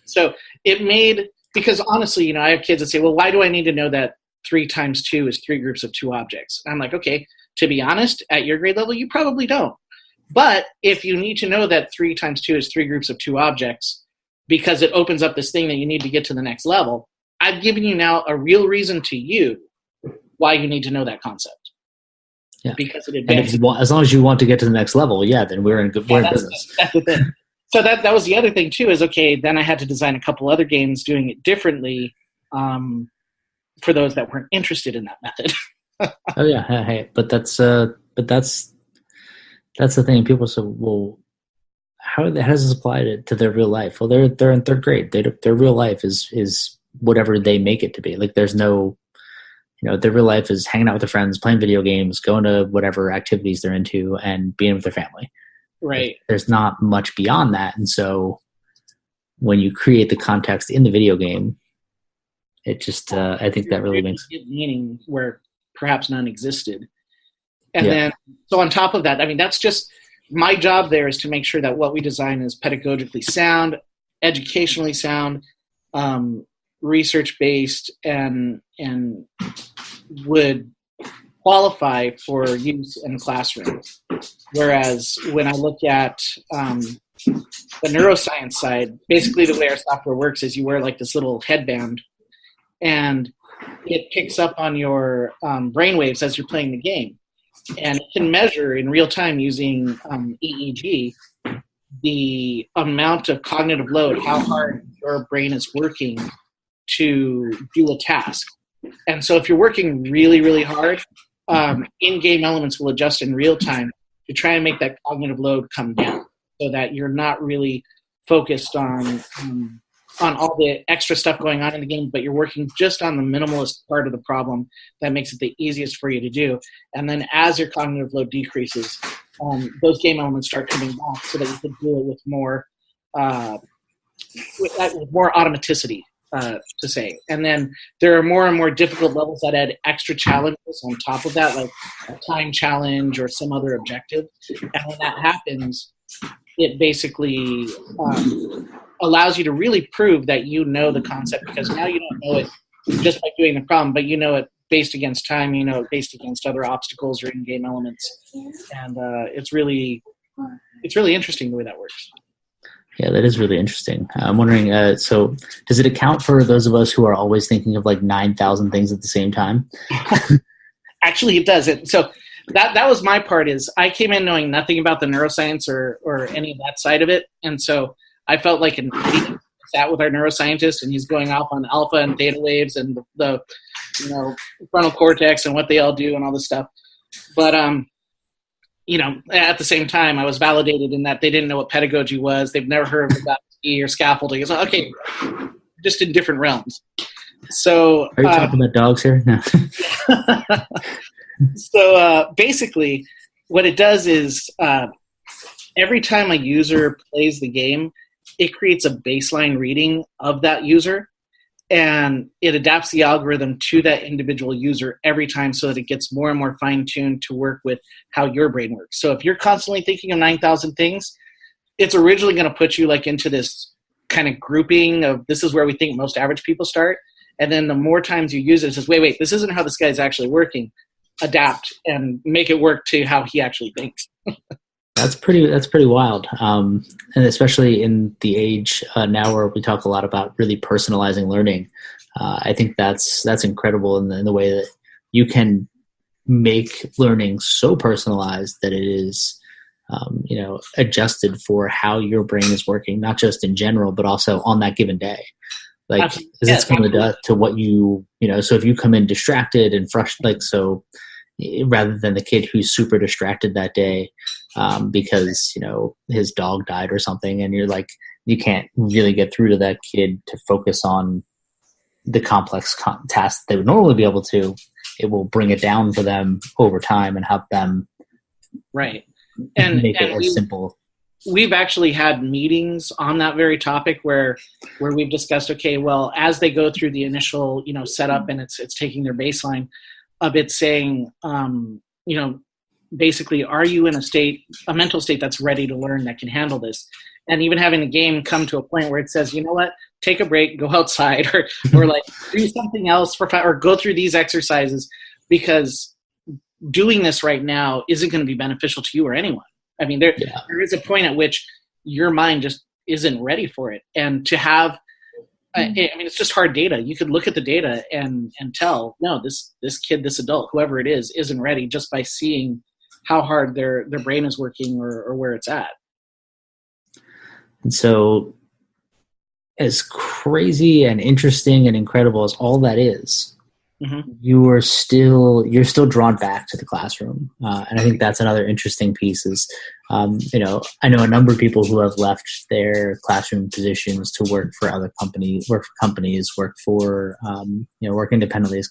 So it made, because honestly, I have kids that say, well, why do I need to know that 3 times 2 is 3 groups of 2 objects? And I'm like, okay, to be honest, at your grade level, you probably don't. But if you need to know that 3 times 2 is 3 groups of 2 objects because it opens up this thing that you need to get to the next level, I've given you now a real reason to you why you need to know that concept. Yeah. Because it advances. And as long as you want to get to the next level, then we're in business. That's the thing. So that was the other thing too, is okay, then I had to design a couple other games doing it differently for those that weren't interested in that method. Oh yeah, hey, but that's the thing. People say, well, how does this apply to their real life? Well, they're in 3rd grade. Their real life is whatever they make it to be. Like there's no, their real life is hanging out with their friends, playing video games, going to whatever activities they're into, and being with their family. Right. There's not much beyond that, and so when you create the context in the video game, it just I think that really makes meaning where perhaps none existed. And then, so on top of that, that's just my job there, is to make sure that what we design is pedagogically sound, educationally sound, research-based, and would qualify for use in the classroom. Whereas when I look at the neuroscience side, basically the way our software works is you wear like this little headband, and it picks up on your brainwaves as you're playing the game. And it can measure in real time using EEG the amount of cognitive load, how hard your brain is working to do a task. And so if you're working really, really hard, in-game elements will adjust in real time to try and make that cognitive load come down so that you're not really focused on all the extra stuff going on in the game, but you're working just on the minimalist part of the problem that makes it the easiest for you to do. And then as your cognitive load decreases, those game elements start coming back so that you can do it with more automaticity, to say. And then there are more and more difficult levels that add extra challenges on top of that, like a time challenge or some other objective. And when that happens, it basically allows you to really prove that you know the concept, because now you don't know it just by doing the problem, but you know it based against time, you know it based against other obstacles or in-game elements. And it's really interesting the way that works. Yeah, that is really interesting. I'm wondering, so does it account for those of us who are always thinking of like 9,000 things at the same time? Actually, it does. So that was my part, is I came in knowing nothing about the neuroscience or any of that side of it. And so I felt like an idiot. Sat with our neuroscientist, and he's going off on alpha and theta waves and the frontal cortex and what they all do and all this stuff. But at the same time, I was validated in that they didn't know what pedagogy was. They've never heard of E or scaffolding. It's like, okay, just in different realms. So are you talking about dogs here? No. So basically, what it does is every time a user plays the game, it creates a baseline reading of that user, and it adapts the algorithm to that individual user every time so that it gets more and more fine-tuned to work with how your brain works. So if you're constantly thinking of 9,000 things, it's originally going to put you like into this kind of grouping of this is where we think most average people start. And then the more times you use it, it says, wait, this isn't how this guy's actually working. Adapt and make it work to how he actually thinks. That's pretty wild, and especially in the age now where we talk a lot about really personalizing learning. I think that's incredible in the way that you can make learning so personalized that it is, adjusted for how your brain is working, not just in general, but also on that given day. Like, it's going to what so if you come in distracted and frustrated, rather than the kid who's super distracted that day because his dog died or something, and you're like, you can't really get through to that kid to focus on the complex tasks they would normally be able to. It will bring it down for them over time and help them And make it as simple. We've actually had meetings on that very topic where we've discussed, okay, well, as they go through the initial, setup and it's taking their baseline of it saying, basically, are you in a mental state that's ready to learn, that can handle this? And even having the game come to a point where it says, you know what, take a break, go outside, or like do something else or go through these exercises, because doing this right now isn't going to be beneficial to you or anyone. I mean, there is a point at which your mind just isn't ready for it. And to have, it's just hard data. You could look at the data and tell, no, this kid, this adult, whoever it is, isn't ready just by seeing how hard their brain is working or where it's at. And so, as crazy and interesting and incredible as all that is, you're still drawn back to the classroom, and I think that's another interesting piece. Is I know a number of people who have left their classroom positions to work for other companies, work for work independently as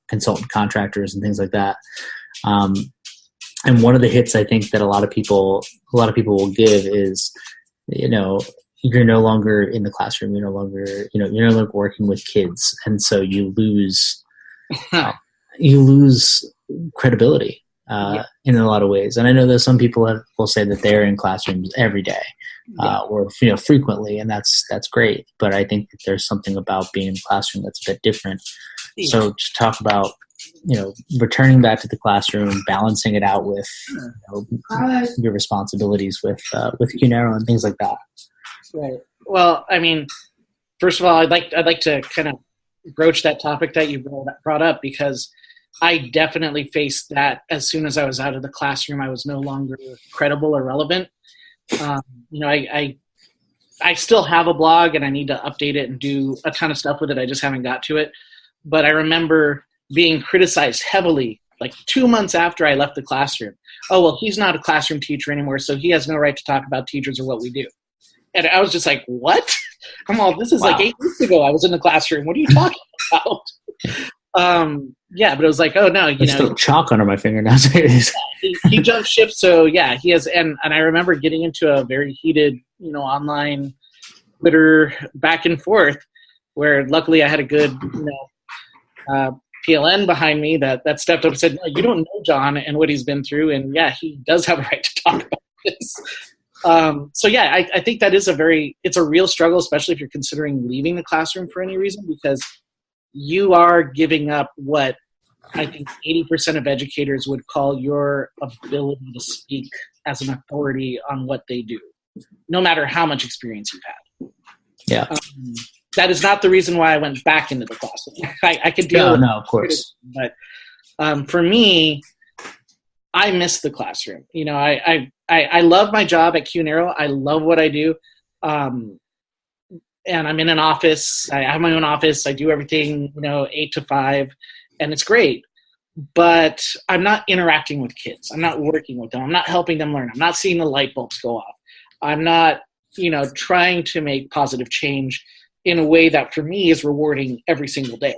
consultant contractors and things like that. And one of the hits I think that a lot of people will give is, you're no longer in the classroom. You're no longer working with kids, and so you lose credibility in a lot of ways. And I know that some people will say that they're in classrooms every day or frequently, and that's great. But I think that there's something about being in the classroom that's a bit different. Yeah. So to talk about returning back to the classroom, balancing it out with your responsibilities with Cunero and things like that. Right. Well, I mean, first of all, I'd like to kind of broach that topic that you brought up, because I definitely faced that as soon as I was out of the classroom. I was no longer credible or relevant. I still have a blog and I need to update it and do a ton of stuff with it. I just haven't got to it. But I remember being criticized heavily like 2 months after I left the classroom. Oh, well, he's not a classroom teacher anymore, so he has no right to talk about teachers or what we do. And I was just like, what? This is like 8 weeks ago I was in the classroom. What are you talking about? But it was like, oh, no. There's still chalk under my fingernails. he jumped ship, so yeah, he has. And I remember getting into a very heated, online Twitter back and forth, where luckily I had a good, PLN behind me that stepped up and said, no, you don't know John and what he's been through. And yeah, he does have a right to talk about this. I think that is it's a real struggle, especially if you're considering leaving the classroom for any reason, because you are giving up what I think 80% of educators would call your ability to speak as an authority on what they do, no matter how much experience you've had. Yeah. That is not the reason why I went back into the classroom. I could deal with it, of course. But for me, I miss the classroom. I love my job at Cunero. I love what I do. And I'm in an office. I have my own office. I do everything, 8 to 5, and it's great. But I'm not interacting with kids. I'm not working with them. I'm not helping them learn. I'm not seeing the light bulbs go off. I'm not, trying to make positive change in a way that for me is rewarding every single day.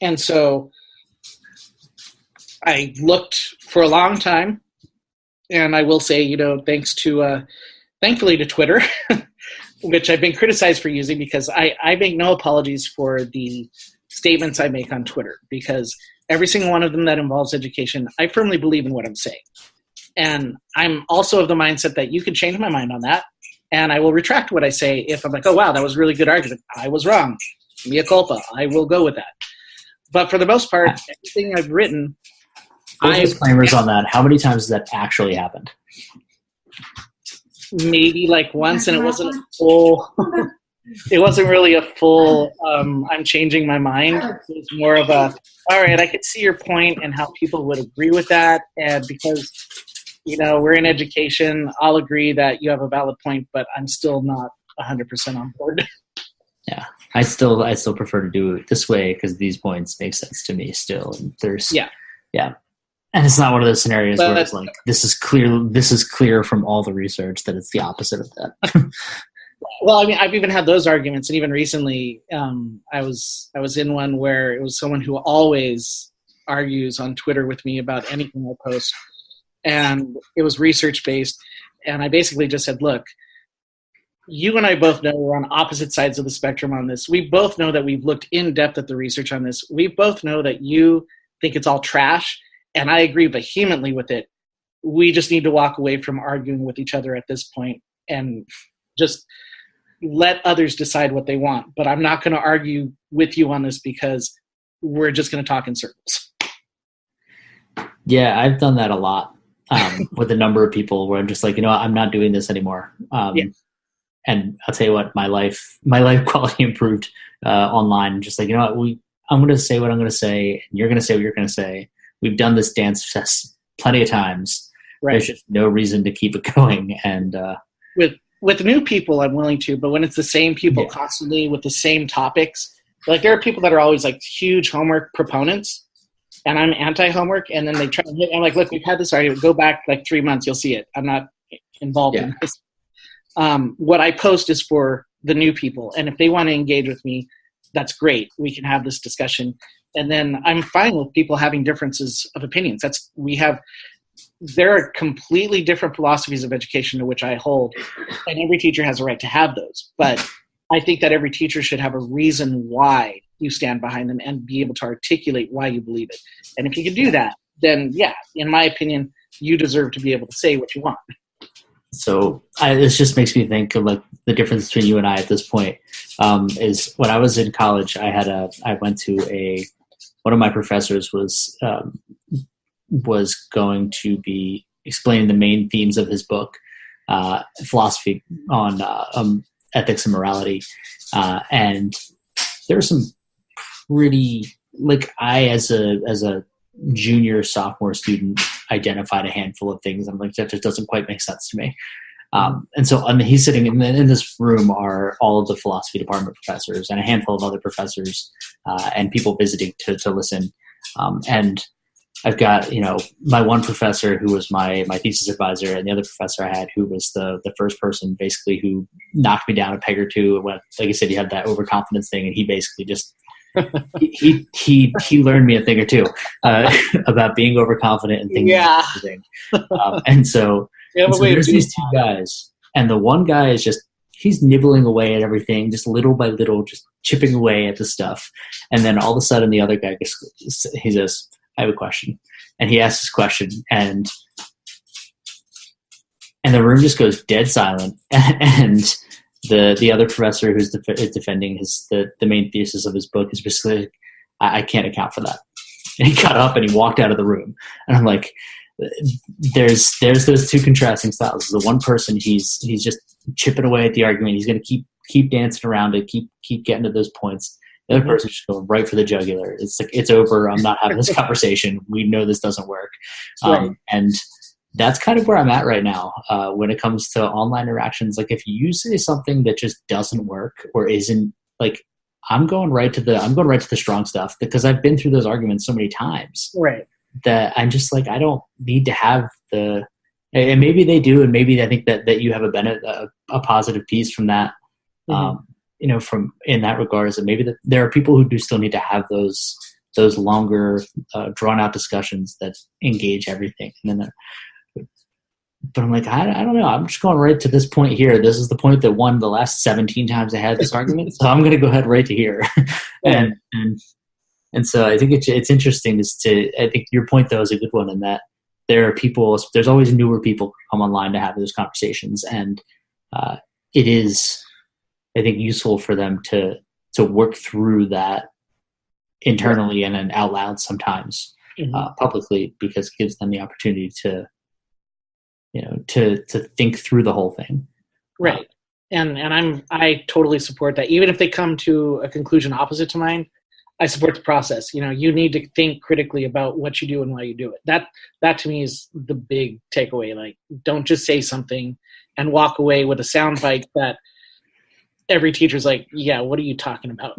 And so I looked for a long time, and I will say, thankfully to Twitter, which I've been criticized for using, because I make no apologies for the statements I make on Twitter, because every single one of them that involves education, I firmly believe in what I'm saying. And I'm also of the mindset that you can change my mind on that, and I will retract what I say if I'm like, oh, wow, that was a really good argument. I was wrong. Mea culpa. I will go with that. But for the most part, everything I've written... disclaimers on that. How many times has that actually happened? Maybe like once, and it wasn't a full... It wasn't really a full, I'm changing my mind. It was more of a, all right, I could see your point and how people would agree with that. And because, we're in education, I'll agree that you have a valid point, but I'm still not 100% on board. Yeah, I still prefer to do it this way because these points make sense to me still. And yeah. And it's not one of those scenarios where it's like, this is clear from all the research that it's the opposite of that. Well, I mean, I've even had those arguments, and even recently, I was in one where it was someone who always argues on Twitter with me about anything I post, and it was research-based. And I basically just said, look, you and I both know we're on opposite sides of the spectrum on this. We both know that we've looked in depth at the research on this. We both know that you think it's all trash, and I agree vehemently with it. We just need to walk away from arguing with each other at this point and just let others decide what they want. But I'm not going to argue with you on this because we're just going to talk in circles. Yeah, I've done that a lot with a number of people where I'm just like, I'm not doing this anymore. And I'll tell you what, my life quality improved online. Just like, I'm going to say what I'm going to say, and you're going to say what you're going to say. We've done this dance plenty of times. Right. There's just no reason to keep it going. And with new people, I'm willing to, but when it's the same people constantly with the same topics, like there are people that are always like huge homework proponents, and I'm anti-homework, and then they try. I'm like, look, we've had this argument. Go back like 3 months, you'll see it. I'm not involved in this. What I post is for the new people, and if they want to engage with me, that's great. We can have this discussion, and then I'm fine with people having differences of opinions. There are completely different philosophies of education to which I hold, and every teacher has a right to have those. But I think that every teacher should have a reason why you stand behind them and be able to articulate why you believe it. And if you can do that, then in my opinion, you deserve to be able to say what you want. So this just makes me think of like the difference between you and I at this point is when I was in college, I went to one of my professors was going to be explaining the main themes of his book, philosophy on ethics and morality. And there were some pretty, like I, as a junior, sophomore student, identified a handful of things. I'm like, that just doesn't quite make sense to me. And so he's sitting in this room are all of the philosophy department professors and a handful of other professors and people visiting to listen. And I've got, my one professor who was my thesis advisor, and the other professor I had who was the first person basically who knocked me down a peg or two. And when, like I said, he had that overconfidence thing, and he basically just he learned me a thing or two about being overconfident and things. Yeah. And so there's these two guys, and the one guy is he's nibbling away at everything, just little by little, just chipping away at the stuff. And then all of a sudden, the other guy he says, I have a question. And he asks his question, and the room just goes dead silent. And the other professor who's defending the main thesis of his book is basically, I can't account for that. And he got up and he walked out of the room. And I'm like, there's those two contrasting styles. The one person, he's just chipping away at the argument. He's going to keep dancing around it, keep getting to those points. The other person's just going right for the jugular. It's like, it's over. I'm not having this conversation. We know this doesn't work. Right. And that's kind of where I'm at right now when it comes to online interactions. Like if you say something that just doesn't work or isn't, like, I'm going right to the strong stuff, because I've been through those arguments so many times. Right. That I'm just like, I don't need to have and maybe they do, and maybe I think that you have a positive piece from that. Mm-hmm. From in that regards, and maybe there are people who do still need to have those longer, drawn out discussions that engage everything. And then, but I'm like, I don't know. I'm just going right to this point here. This is the point that won the last 17 times I had this argument, so I'm going to go ahead right to here. and so I think it's interesting. I think your point though is a good one, in that there are people. There's always newer people who come online to have those conversations, and it is, I think, useful for them to work through that internally and then out loud sometimes, publicly, because it gives them the opportunity to think through the whole thing. Right. And I totally support that. Even if they come to a conclusion opposite to mine, I support the process. You need to think critically about what you do and why you do it. That to me is the big takeaway. Like, don't just say something and walk away with a soundbite that every teacher's like, yeah, what are you talking about?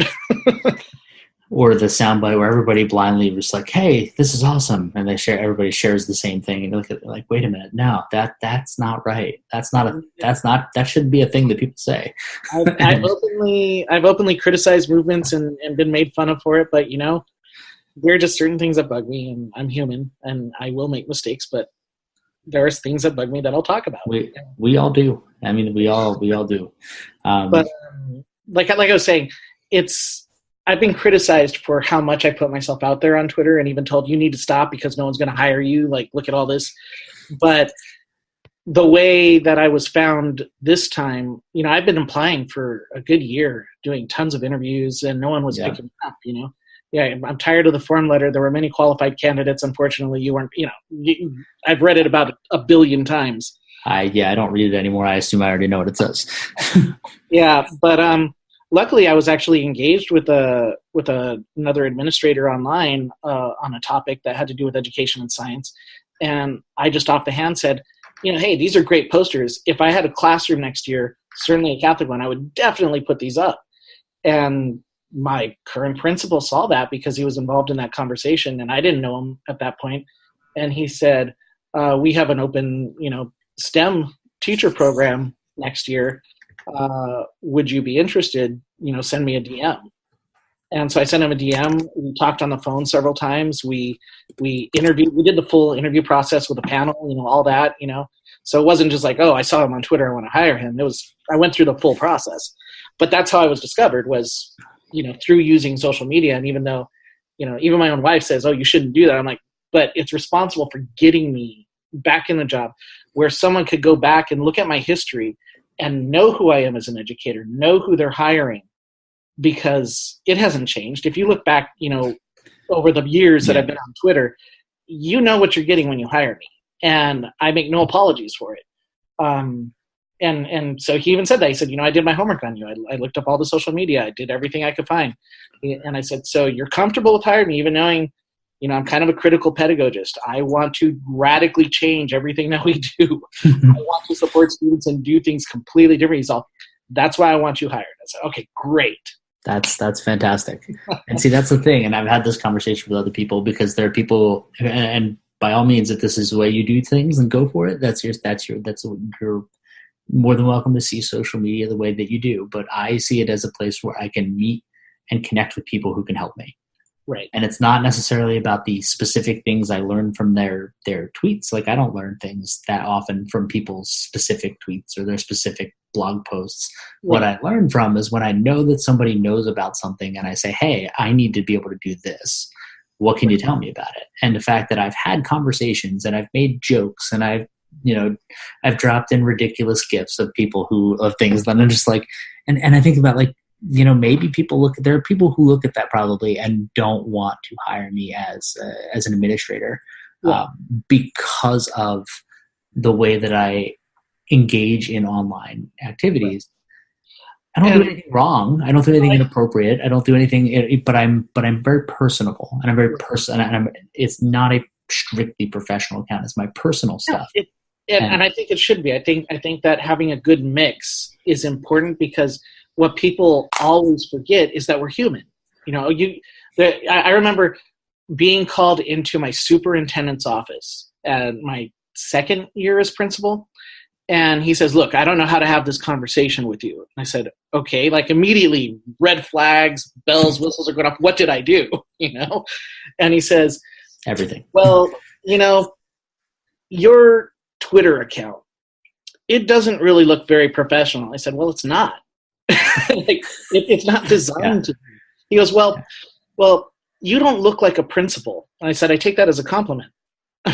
Or the soundbite where everybody blindly was like, hey, this is awesome. And everybody shares the same thing. And you look at it like, wait a minute, no, that's not right. That shouldn't be a thing that people say. I've openly criticized movements and been made fun of for it. But, there are just certain things that bug me, and I'm human and I will make mistakes, but there's things that bug me that I'll talk about. We all do. I mean, we all do. But like I was saying, I've been criticized for how much I put myself out there on Twitter, and even told you need to stop because no one's going to hire you. Like, look at all this. But the way that I was found this time, I've been applying for a good year, doing tons of interviews, and no one was picking me up, Yeah, I'm tired of the form letter. There were many qualified candidates. Unfortunately, you weren't, I've read it about a billion times. I don't read it anymore. I assume I already know what it says. Yeah, but luckily I was actually engaged with another administrator online on a topic that had to do with education and science. And I just off the hand said, hey, these are great posters. If I had a classroom next year, certainly a Catholic one, I would definitely put these up. And my current principal saw that because he was involved in that conversation, and I didn't know him at that point. And he said, we have an open, STEM teacher program next year. Would you be interested? Send me a DM. And so I sent him a DM. We talked on the phone several times. We interviewed. We did the full interview process with a panel, all that, So it wasn't just like, oh, I saw him on Twitter, I want to hire him. I went through the full process. But that's how I was discovered, was, through using social media. And even though, even my own wife says, oh, you shouldn't do that. I'm like, but it's responsible for getting me back in the job where someone could go back and look at my history and know who I am as an educator, know who they're hiring, because it hasn't changed. If you look back, over the years that I've been on Twitter, you know what you're getting when you hire me, and I make no apologies for it. And so he even said that. He said, I did my homework on you. I looked up all the social media. I did everything I could find. And I said, so you're comfortable with hiring me, even knowing, I'm kind of a critical pedagogist. I want to radically change everything that we do. I want to support students and do things completely different. So that's why I want you hired. I said, okay, great. That's fantastic. And see, that's the thing. And I've had this conversation with other people, because there are people, and by all means, if this is the way you do things, then go for it. You're more than welcome to see social media the way that you do. But I see it as a place where I can meet and connect with people who can help me. Right. And it's not necessarily about the specific things I learned from their tweets. Like, I don't learn things that often from people's specific tweets or their specific blog posts. Right. What I learn from is when I know that somebody knows about something and I say, hey, I need to be able to do this. What can you tell me about it? And the fact that I've had conversations and I've made jokes and I've dropped in ridiculous gifs of things that I'm just like, and I think about, like, maybe there are people who look at that probably and don't want to hire me as an administrator, because of the way that I engage in online activities. I don't do anything wrong. I don't do anything inappropriate. I don't do anything, but I'm very personable, and I'm very it's not a strictly professional account. It's my personal stuff. And I think it should be. I think that having a good mix is important, because what people always forget is that we're human. I remember being called into my superintendent's office at my second year as principal. And he says, look, I don't know how to have this conversation with you. And I said, okay, like immediately red flags, bells, whistles are going off. What did I do? And he says, everything. Well, your Twitter account, it doesn't really look very professional. I said, well, it's not. It's not designed to be. He goes, well, you don't look like a principal. And I said, I take that as a compliment.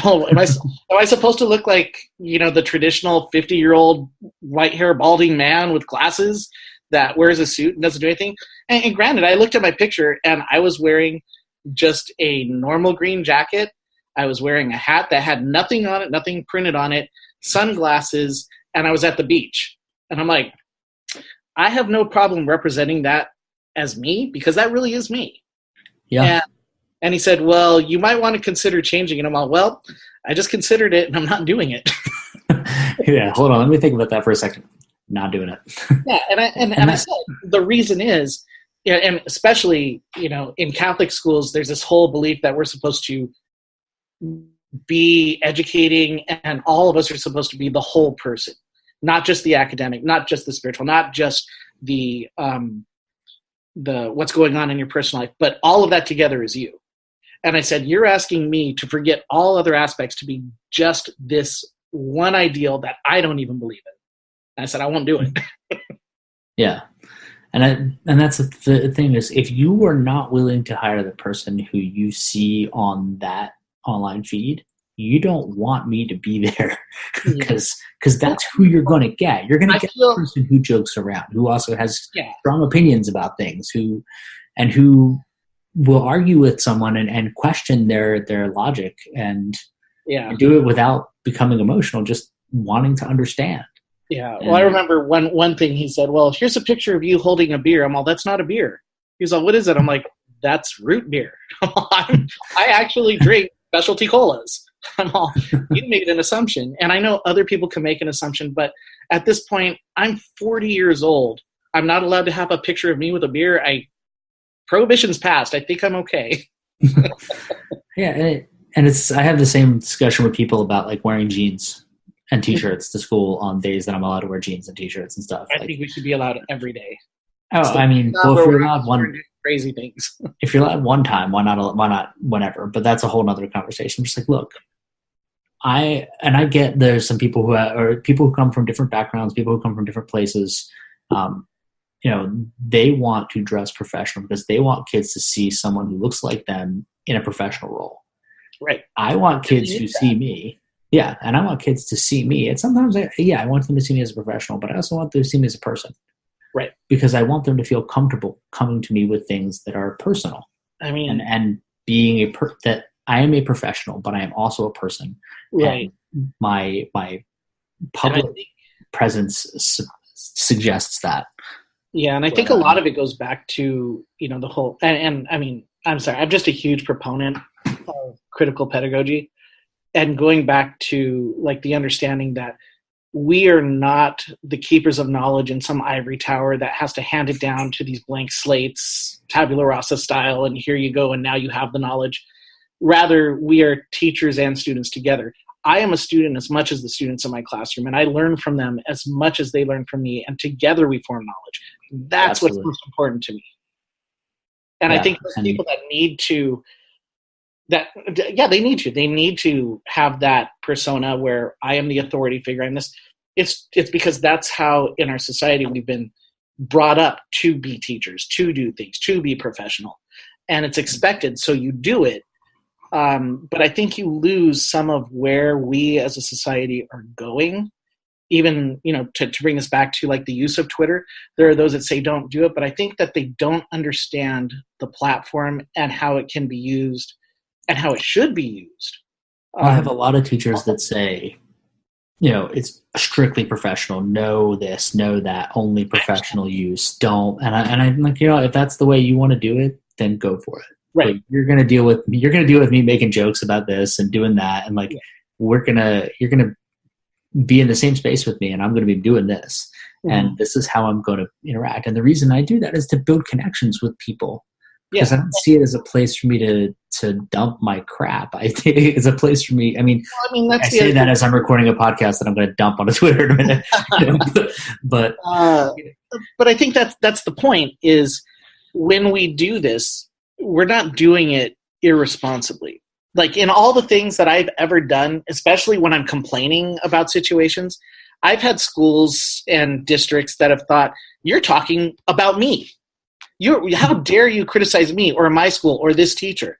Oh, am I supposed to look like, the traditional 50-year-old white hair balding man with glasses that wears a suit and doesn't do anything? And granted, I looked at my picture and I was wearing just a normal green jacket. I was wearing a hat that had nothing on it, nothing printed on it, sunglasses, and I was at the beach. And I'm like, I have no problem representing that as me, because that really is me. Yeah. And he said, well, you might want to consider changing it. I'm all, well, I just considered it and I'm not doing it. Yeah, hold on. Let me think about that for a second. Not doing it. Yeah, and I said, the reason is, and especially, in Catholic schools, there's this whole belief that we're supposed to be educating, and all of us are supposed to be the whole person, not just the academic, not just the spiritual, not just the what's going on in your personal life, but all of that together is you. And I said, you're asking me to forget all other aspects to be just this one ideal that I don't even believe in. And I said, I won't do it. Yeah. And that's the thing is, if you are not willing to hire the person who you see on that online feed, you don't want me to be there because that's who you're going to get. You're going to get the person who jokes around, who also has strong opinions about things, who will argue with someone and question their logic and do it without becoming emotional, just wanting to understand. Yeah. Well, I remember one thing he said, well, here's a picture of you holding a beer. I'm all, that's not a beer. He's like, what is it? I'm like, that's root beer. I actually drink specialty colas. I'm all, you made an assumption. And I know other people can make an assumption, but at this point, I'm 40 years old. I'm not allowed to have a picture of me with a beer. Prohibition's passed. I think I'm okay. Yeah. And I have the same discussion with people about like wearing jeans and t-shirts to school on days that I'm allowed to wear jeans and t-shirts and stuff. I think we should be allowed every day. Oh, so I mean, well, if you're allowed crazy things. If you're allowed one time, why not whenever? But that's a whole nother conversation. I'm just like, look, I get there's some people who come from different backgrounds, people who come from different places. They want to dress professional because they want kids to see someone who looks like them in a professional role. Right. I want kids who see me. Yeah, and I want kids to see me. And sometimes, I want them to see me as a professional, but I also want them to see me as a person. Right. Because I want them to feel comfortable coming to me with things that are personal. I mean, and being that I am a professional, but I am also a person. Right. And my public presence suggests that. Yeah, and I think a lot of it goes back to, the whole, and I mean, I'm sorry, I'm just a huge proponent of critical pedagogy. And going back to like the understanding that we are not the keepers of knowledge in some ivory tower that has to hand it down to these blank slates, tabula rasa style, and here you go, and now you have the knowledge. Rather, we are teachers and students together. I am a student as much as the students in my classroom, and I learn from them as much as they learn from me, and together we form knowledge. That's Absolutely. What's most important to me. And I think those people that need to they need to have that persona where I am the authority figure in this. It's because that's how in our society we've been brought up to be teachers, to do things, to be professional, and it's expected. So you do it. But I think you lose some of where we as a society are going. Even, to bring this back to like the use of Twitter, there are those that say don't do it, but I think that they don't understand the platform and how it can be used and how it should be used. I have a lot of teachers that say, it's strictly professional. Know this, know that, only professional use. Don't. And I'm like, if that's the way you want to do it, then go for it. Right. But you're gonna deal with me making jokes about this and doing that, and like you're gonna be in the same space with me, and I'm gonna be doing this, and this is how I'm going to interact. And the reason I do that is to build connections with people. Because I don't see it as a place for me to dump my crap. I think it's a place for me. I mean, I say that as I'm recording a podcast that I'm going to dump on a Twitter in a minute. But I think that's the point. Is when we do this, we're not doing it irresponsibly. Like in all the things that I've ever done, especially when I'm complaining about situations, I've had schools and districts that have thought, "You're talking about me. How dare you criticize me or my school or this teacher?"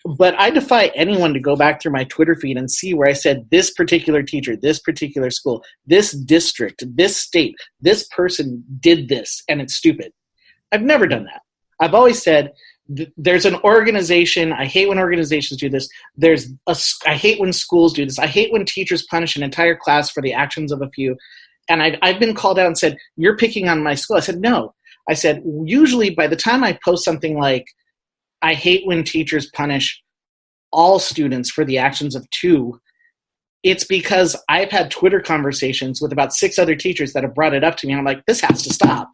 But I defy anyone to go back through my Twitter feed and see where I said this particular teacher, this particular school, this district, this state, this person did this, and it's stupid. I've never done that. I've always said there's an organization. I hate when organizations do this. I hate when schools do this. I hate when teachers punish an entire class for the actions of a few. And I've been called out and said, "You're picking on my school." I said, "No." I said, usually by the time I post something like, "I hate when teachers punish all students for the actions of two," it's because I've had Twitter conversations with about 6 other teachers that have brought it up to me. And I'm like, this has to stop.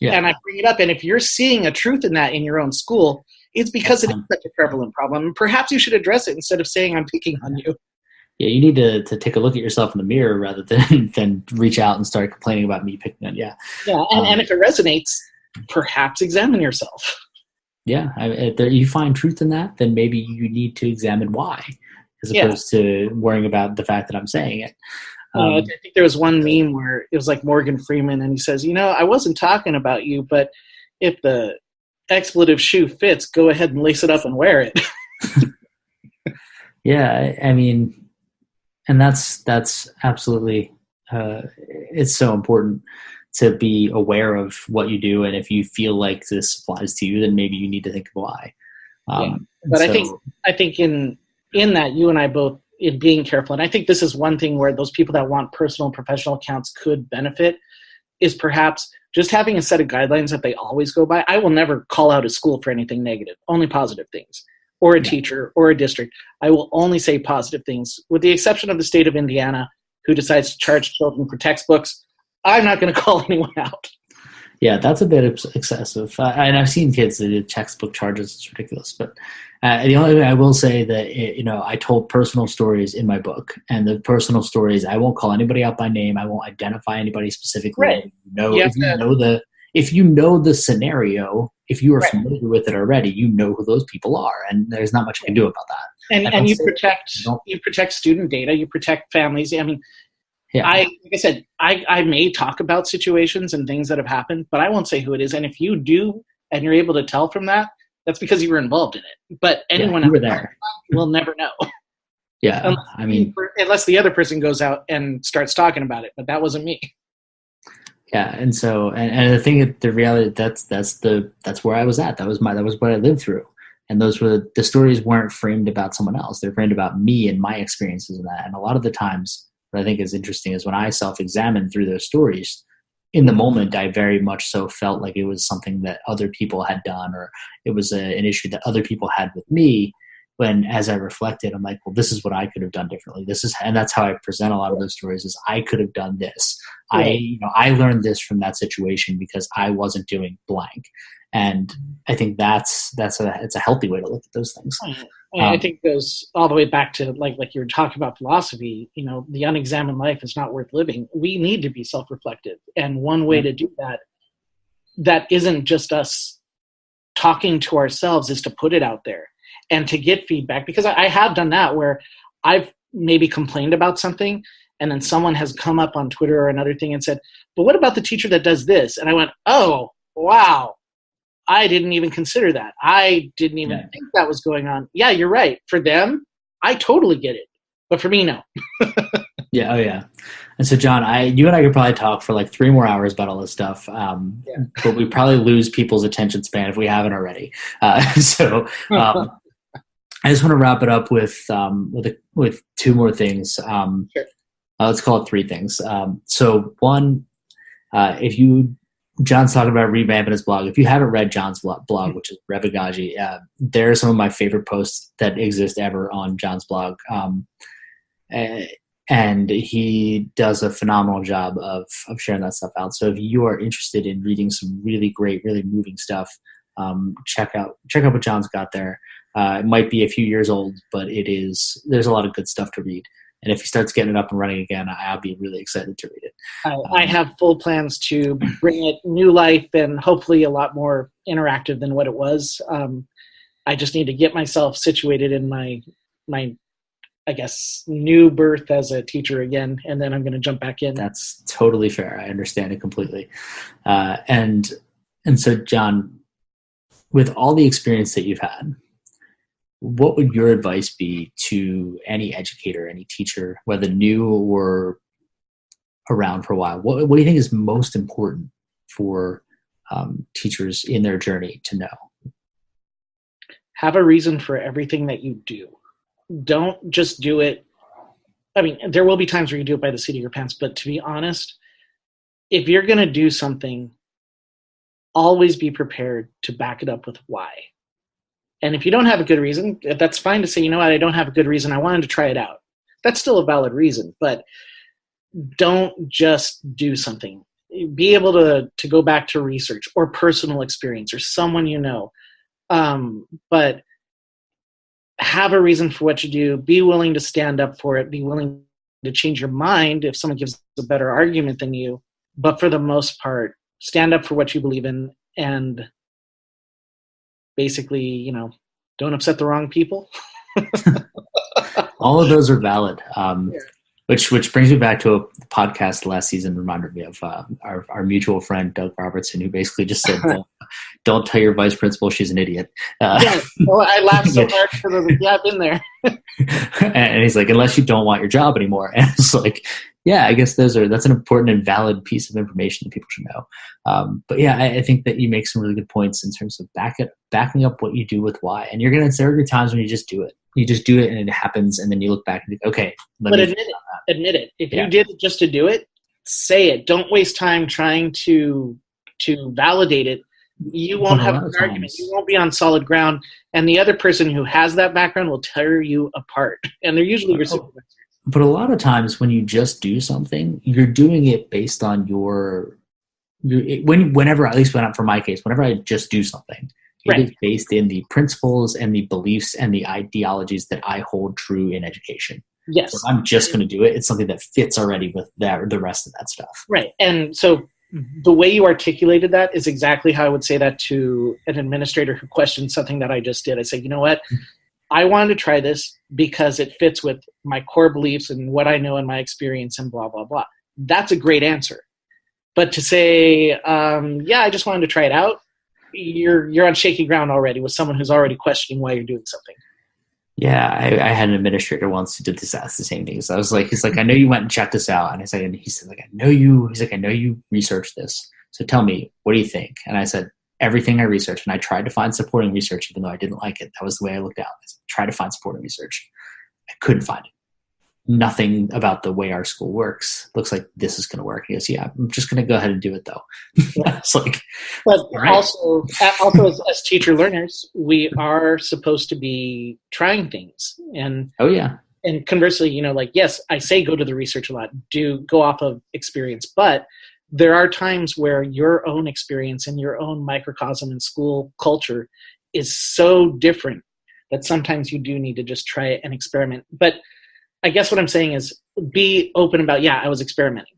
Yeah. And I bring it up. And if you're seeing a truth in that in your own school, it's because it is such a prevalent problem. And perhaps you should address it instead of saying I'm picking on you. Yeah, you need to take a look at yourself in the mirror rather than reach out and start complaining about me picking on you. Yeah, and if it resonates, perhaps examine yourself. Yeah, if you find truth in that, then maybe you need to examine why. as opposed to worrying about the fact that I'm saying it. I think there was one meme where it was like Morgan Freeman, and he says, I wasn't talking about you, but if the expletive shoe fits, go ahead and lace it up and wear it. Yeah, I mean, and that's absolutely, it's so important to be aware of what you do, and if you feel like this applies to you, then maybe you need to think of why. But I think in that, you and I both, in being careful, and I think this is one thing where those people that want personal and professional accounts could benefit, is perhaps just having a set of guidelines that they always go by. I will never call out a school for anything negative, only positive things, or a teacher or a district. I will only say positive things, with the exception of the state of Indiana, who decides to charge children for textbooks. I'm not going to call anyone out. Yeah, that's a bit excessive. And I've seen kids that do textbook charges. It's ridiculous. But the only thing I will say that, I told personal stories in my book. And the personal stories, I won't call anybody out by name. I won't identify anybody specifically. Right. If you know the scenario, if you are familiar with it already, you know who those people are. And there's not much you can do about that. And you protect student data. You protect families. I mean, like I said, I may talk about situations and things that have happened, but I won't say who it is. And if you do, and you're able to tell from that, that's because you were involved in it. But anyone else there will never know. Yeah, unless the other person goes out and starts talking about it. But that wasn't me. Yeah, and so and the thing, the reality, that's where I was at. That was what I lived through. And the stories weren't framed about someone else. They're framed about me and my experiences in that. And a lot of the times, what I think is interesting is when I self-examined through those stories, in the moment, I very much so felt like it was something that other people had done, or it was an issue that other people had with me. When, as I reflected, I'm like, well, this is what I could have done differently. And that's how I present a lot of those stories, is I could have done this. Right. I learned this from that situation because I wasn't doing blank. And I think it's a healthy way to look at those things. I think it goes all the way back to like you were talking about philosophy. The unexamined life is not worth living. We need to be self-reflective, and one way to do that isn't just us talking to ourselves, is to put it out there and to get feedback. Because I have done that, where I've maybe complained about something, and then someone has come up on Twitter or another thing and said, "But what about the teacher that does this?" And I went, "Oh, wow. I didn't even consider that. I didn't even think that was going on." Yeah, you're right. For them, I totally get it. But for me, no. Yeah. Oh, yeah. And so, John, you and I could probably talk for like 3 more hours about all this stuff. But we probably lose people's attention span if we haven't already. I just want to wrap it up with 2 more things. Sure. Let's call it 3 things. So one, John's talking about revamping his blog. If you haven't read John's blog, which is Revigaji, there are some of my favorite posts that exist ever on John's blog. And he does a phenomenal job of sharing that stuff out. So if you are interested in reading some really great, really moving stuff, check out what John's got there. It might be a few years old, but there's a lot of good stuff to read. And if he starts getting it up and running again, I'll be really excited to read it. I have full plans to bring it new life and hopefully a lot more interactive than what it was. I just need to get myself situated in my I guess, new birth as a teacher again, and then I'm going to jump back in. That's totally fair. I understand it completely. And so, John, with all the experience that you've had, what would your advice be to any educator, any teacher, whether new or around for a while? What do you think is most important for teachers in their journey to know? Have a reason for everything that you do. Don't just do it. I mean, there will be times where you do it by the seat of your pants, but to be honest, if you're going to do something, always be prepared to back it up with why. And if you don't have a good reason, that's fine to say, you know what, I don't have a good reason. I wanted to try it out. That's still a valid reason, but don't just do something. Be able to go back to research or personal experience or someone you know. But have a reason for what you do. Be willing to stand up for it. Be willing to change your mind if someone gives a better argument than you. But for the most part, stand up for what you believe in and basically, don't upset the wrong people. All of those are valid. Which brings me back to a podcast last season reminded me of our mutual friend Doug Robertson, who basically just said, "Don't tell your vice principal she's an idiot." Yeah, well, I laughed so hard because I was like, "Yeah, I've been there." And he's like, "Unless you don't want your job anymore," and it's like, yeah, I guess that's an important and valid piece of information that people should know. But yeah, I think that you make some really good points in terms of backing up what you do with why. And there are going to be times when you just do it. You just do it and it happens, and then you look back and think, okay, but admit it. If you did it just to do it, say it. Don't waste time trying to validate it. You won't have an argument. You won't be on solid ground, and the other person who has that background will tear you apart. And they're usually your supervisors. But a lot of times when you just do something, you're doing it based on whenever, at least for my case, whenever I just do something, it is based in the principles and the beliefs and the ideologies that I hold true in education. Yes. So if I'm just going to do it, it's something that fits already with the rest of that stuff. Right. And so the way you articulated that is exactly how I would say that to an administrator who questioned something that I just did. I say, you know what? I wanted to try this because it fits with my core beliefs and what I know in my experience and blah, blah, blah. That's a great answer. But to say, yeah, I just wanted to try it out, you're on shaky ground already with someone who's already questioning why you're doing something. Yeah, I had an administrator once who did this. Asked the same thing. So I was like, he's like, I know you went and checked this out, and he said, like, I know you researched this. So tell me, what do you think? And I said, everything I researched, and I tried to find supporting research, even though I didn't like it. That was the way I looked at it. I tried to find supporting research. I couldn't find it. Nothing about the way our school works looks like this is going to work. He goes, yeah, I'm just going to go ahead and do it though. It's like, but right. also as teacher learners, we are supposed to be trying things. And oh yeah. And conversely, like, yes, I say go to the research a lot, go off of experience, but there are times where your own experience and your own microcosm in school culture is so different that sometimes you do need to just try it and experiment. But I guess what I'm saying is be open about, yeah, I was experimenting.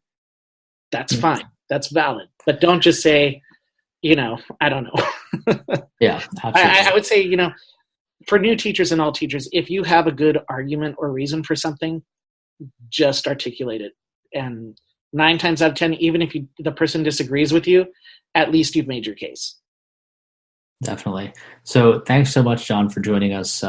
That's fine. That's valid. But don't just say, I don't know. Yeah, absolutely. I would say, for new teachers and all teachers, if you have a good argument or reason for something, just articulate it. And 9 times out of 10, even if the person disagrees with you, at least you've made your case. Definitely. So thanks so much, John, for joining us,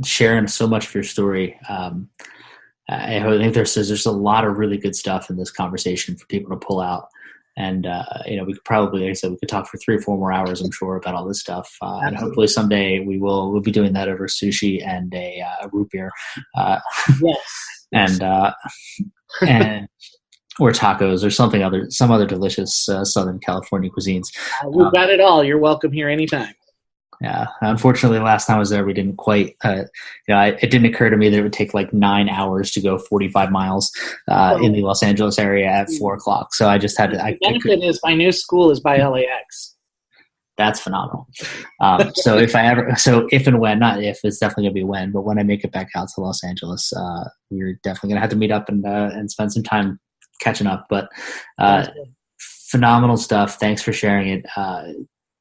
sharing so much of your story. I think there's a lot of really good stuff in this conversation for people to pull out. And, we could probably, like I said, we could talk for 3 or 4 more hours, I'm sure, about all this stuff. And hopefully someday we'll be doing that over sushi and a root beer. Yes. and or tacos or some other delicious Southern California cuisines. We've got it all. You're welcome here anytime. Yeah. Unfortunately, last time I was there, we didn't quite, it didn't occur to me that it would take like 9 hours to go 45 miles in the Los Angeles area at 4:00. So I just had to. The benefit is my new school is by LAX. That's phenomenal. So if and when, not if, it's definitely going to be when, but when I make it back out to Los Angeles, we're definitely going to have to meet up and spend some time catching up. But phenomenal stuff. Thanks for sharing it.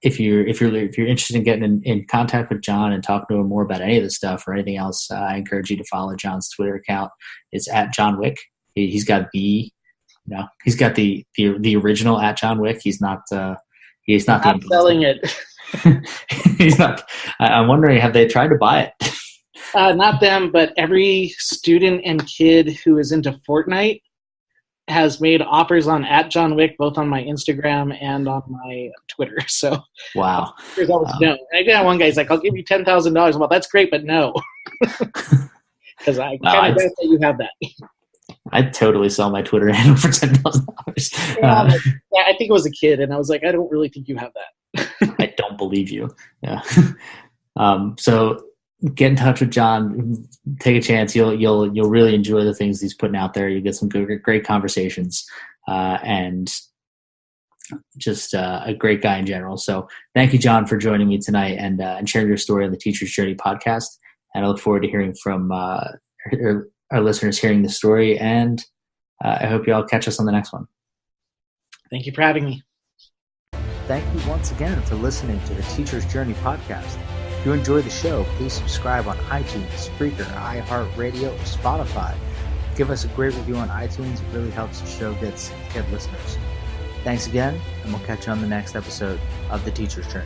If you're interested in getting in contact with John and talking to him more about any of this stuff or anything else, I encourage you to follow John's Twitter account. It's at John Wick. He's got the original at John Wick. He's not selling it. He's not. I'm wondering, have they tried to buy it? Not them, but every student and kid who is into Fortnite has made offers on at John Wick, both on my Instagram and on my Twitter. So wow. There's always no. I got one guy's like, I'll give you $10,000. Well, that's great, but no. Because I kind of doubt that you have that. I'd totally sell my Twitter handle for $10,000. Yeah, I think it was a kid, and I was like, I don't really think you have that. I don't believe you. Yeah. So get in touch with John. Take a chance. You'll really enjoy the things he's putting out there. You get some great conversations, and just a great guy in general. So thank you, John, for joining me tonight and sharing your story on the Teacher's Journey podcast. And I look forward to hearing from our listeners hearing the story. And I hope you all catch us on the next one. Thank you for having me. Thank you once again for listening to the Teacher's Journey podcast. If you enjoy the show, please subscribe on iTunes, Spreaker, iHeartRadio, or Spotify. Give us a great review on iTunes. It really helps the show get listeners. Thanks again, and we'll catch you on the next episode of The Teacher's Journey.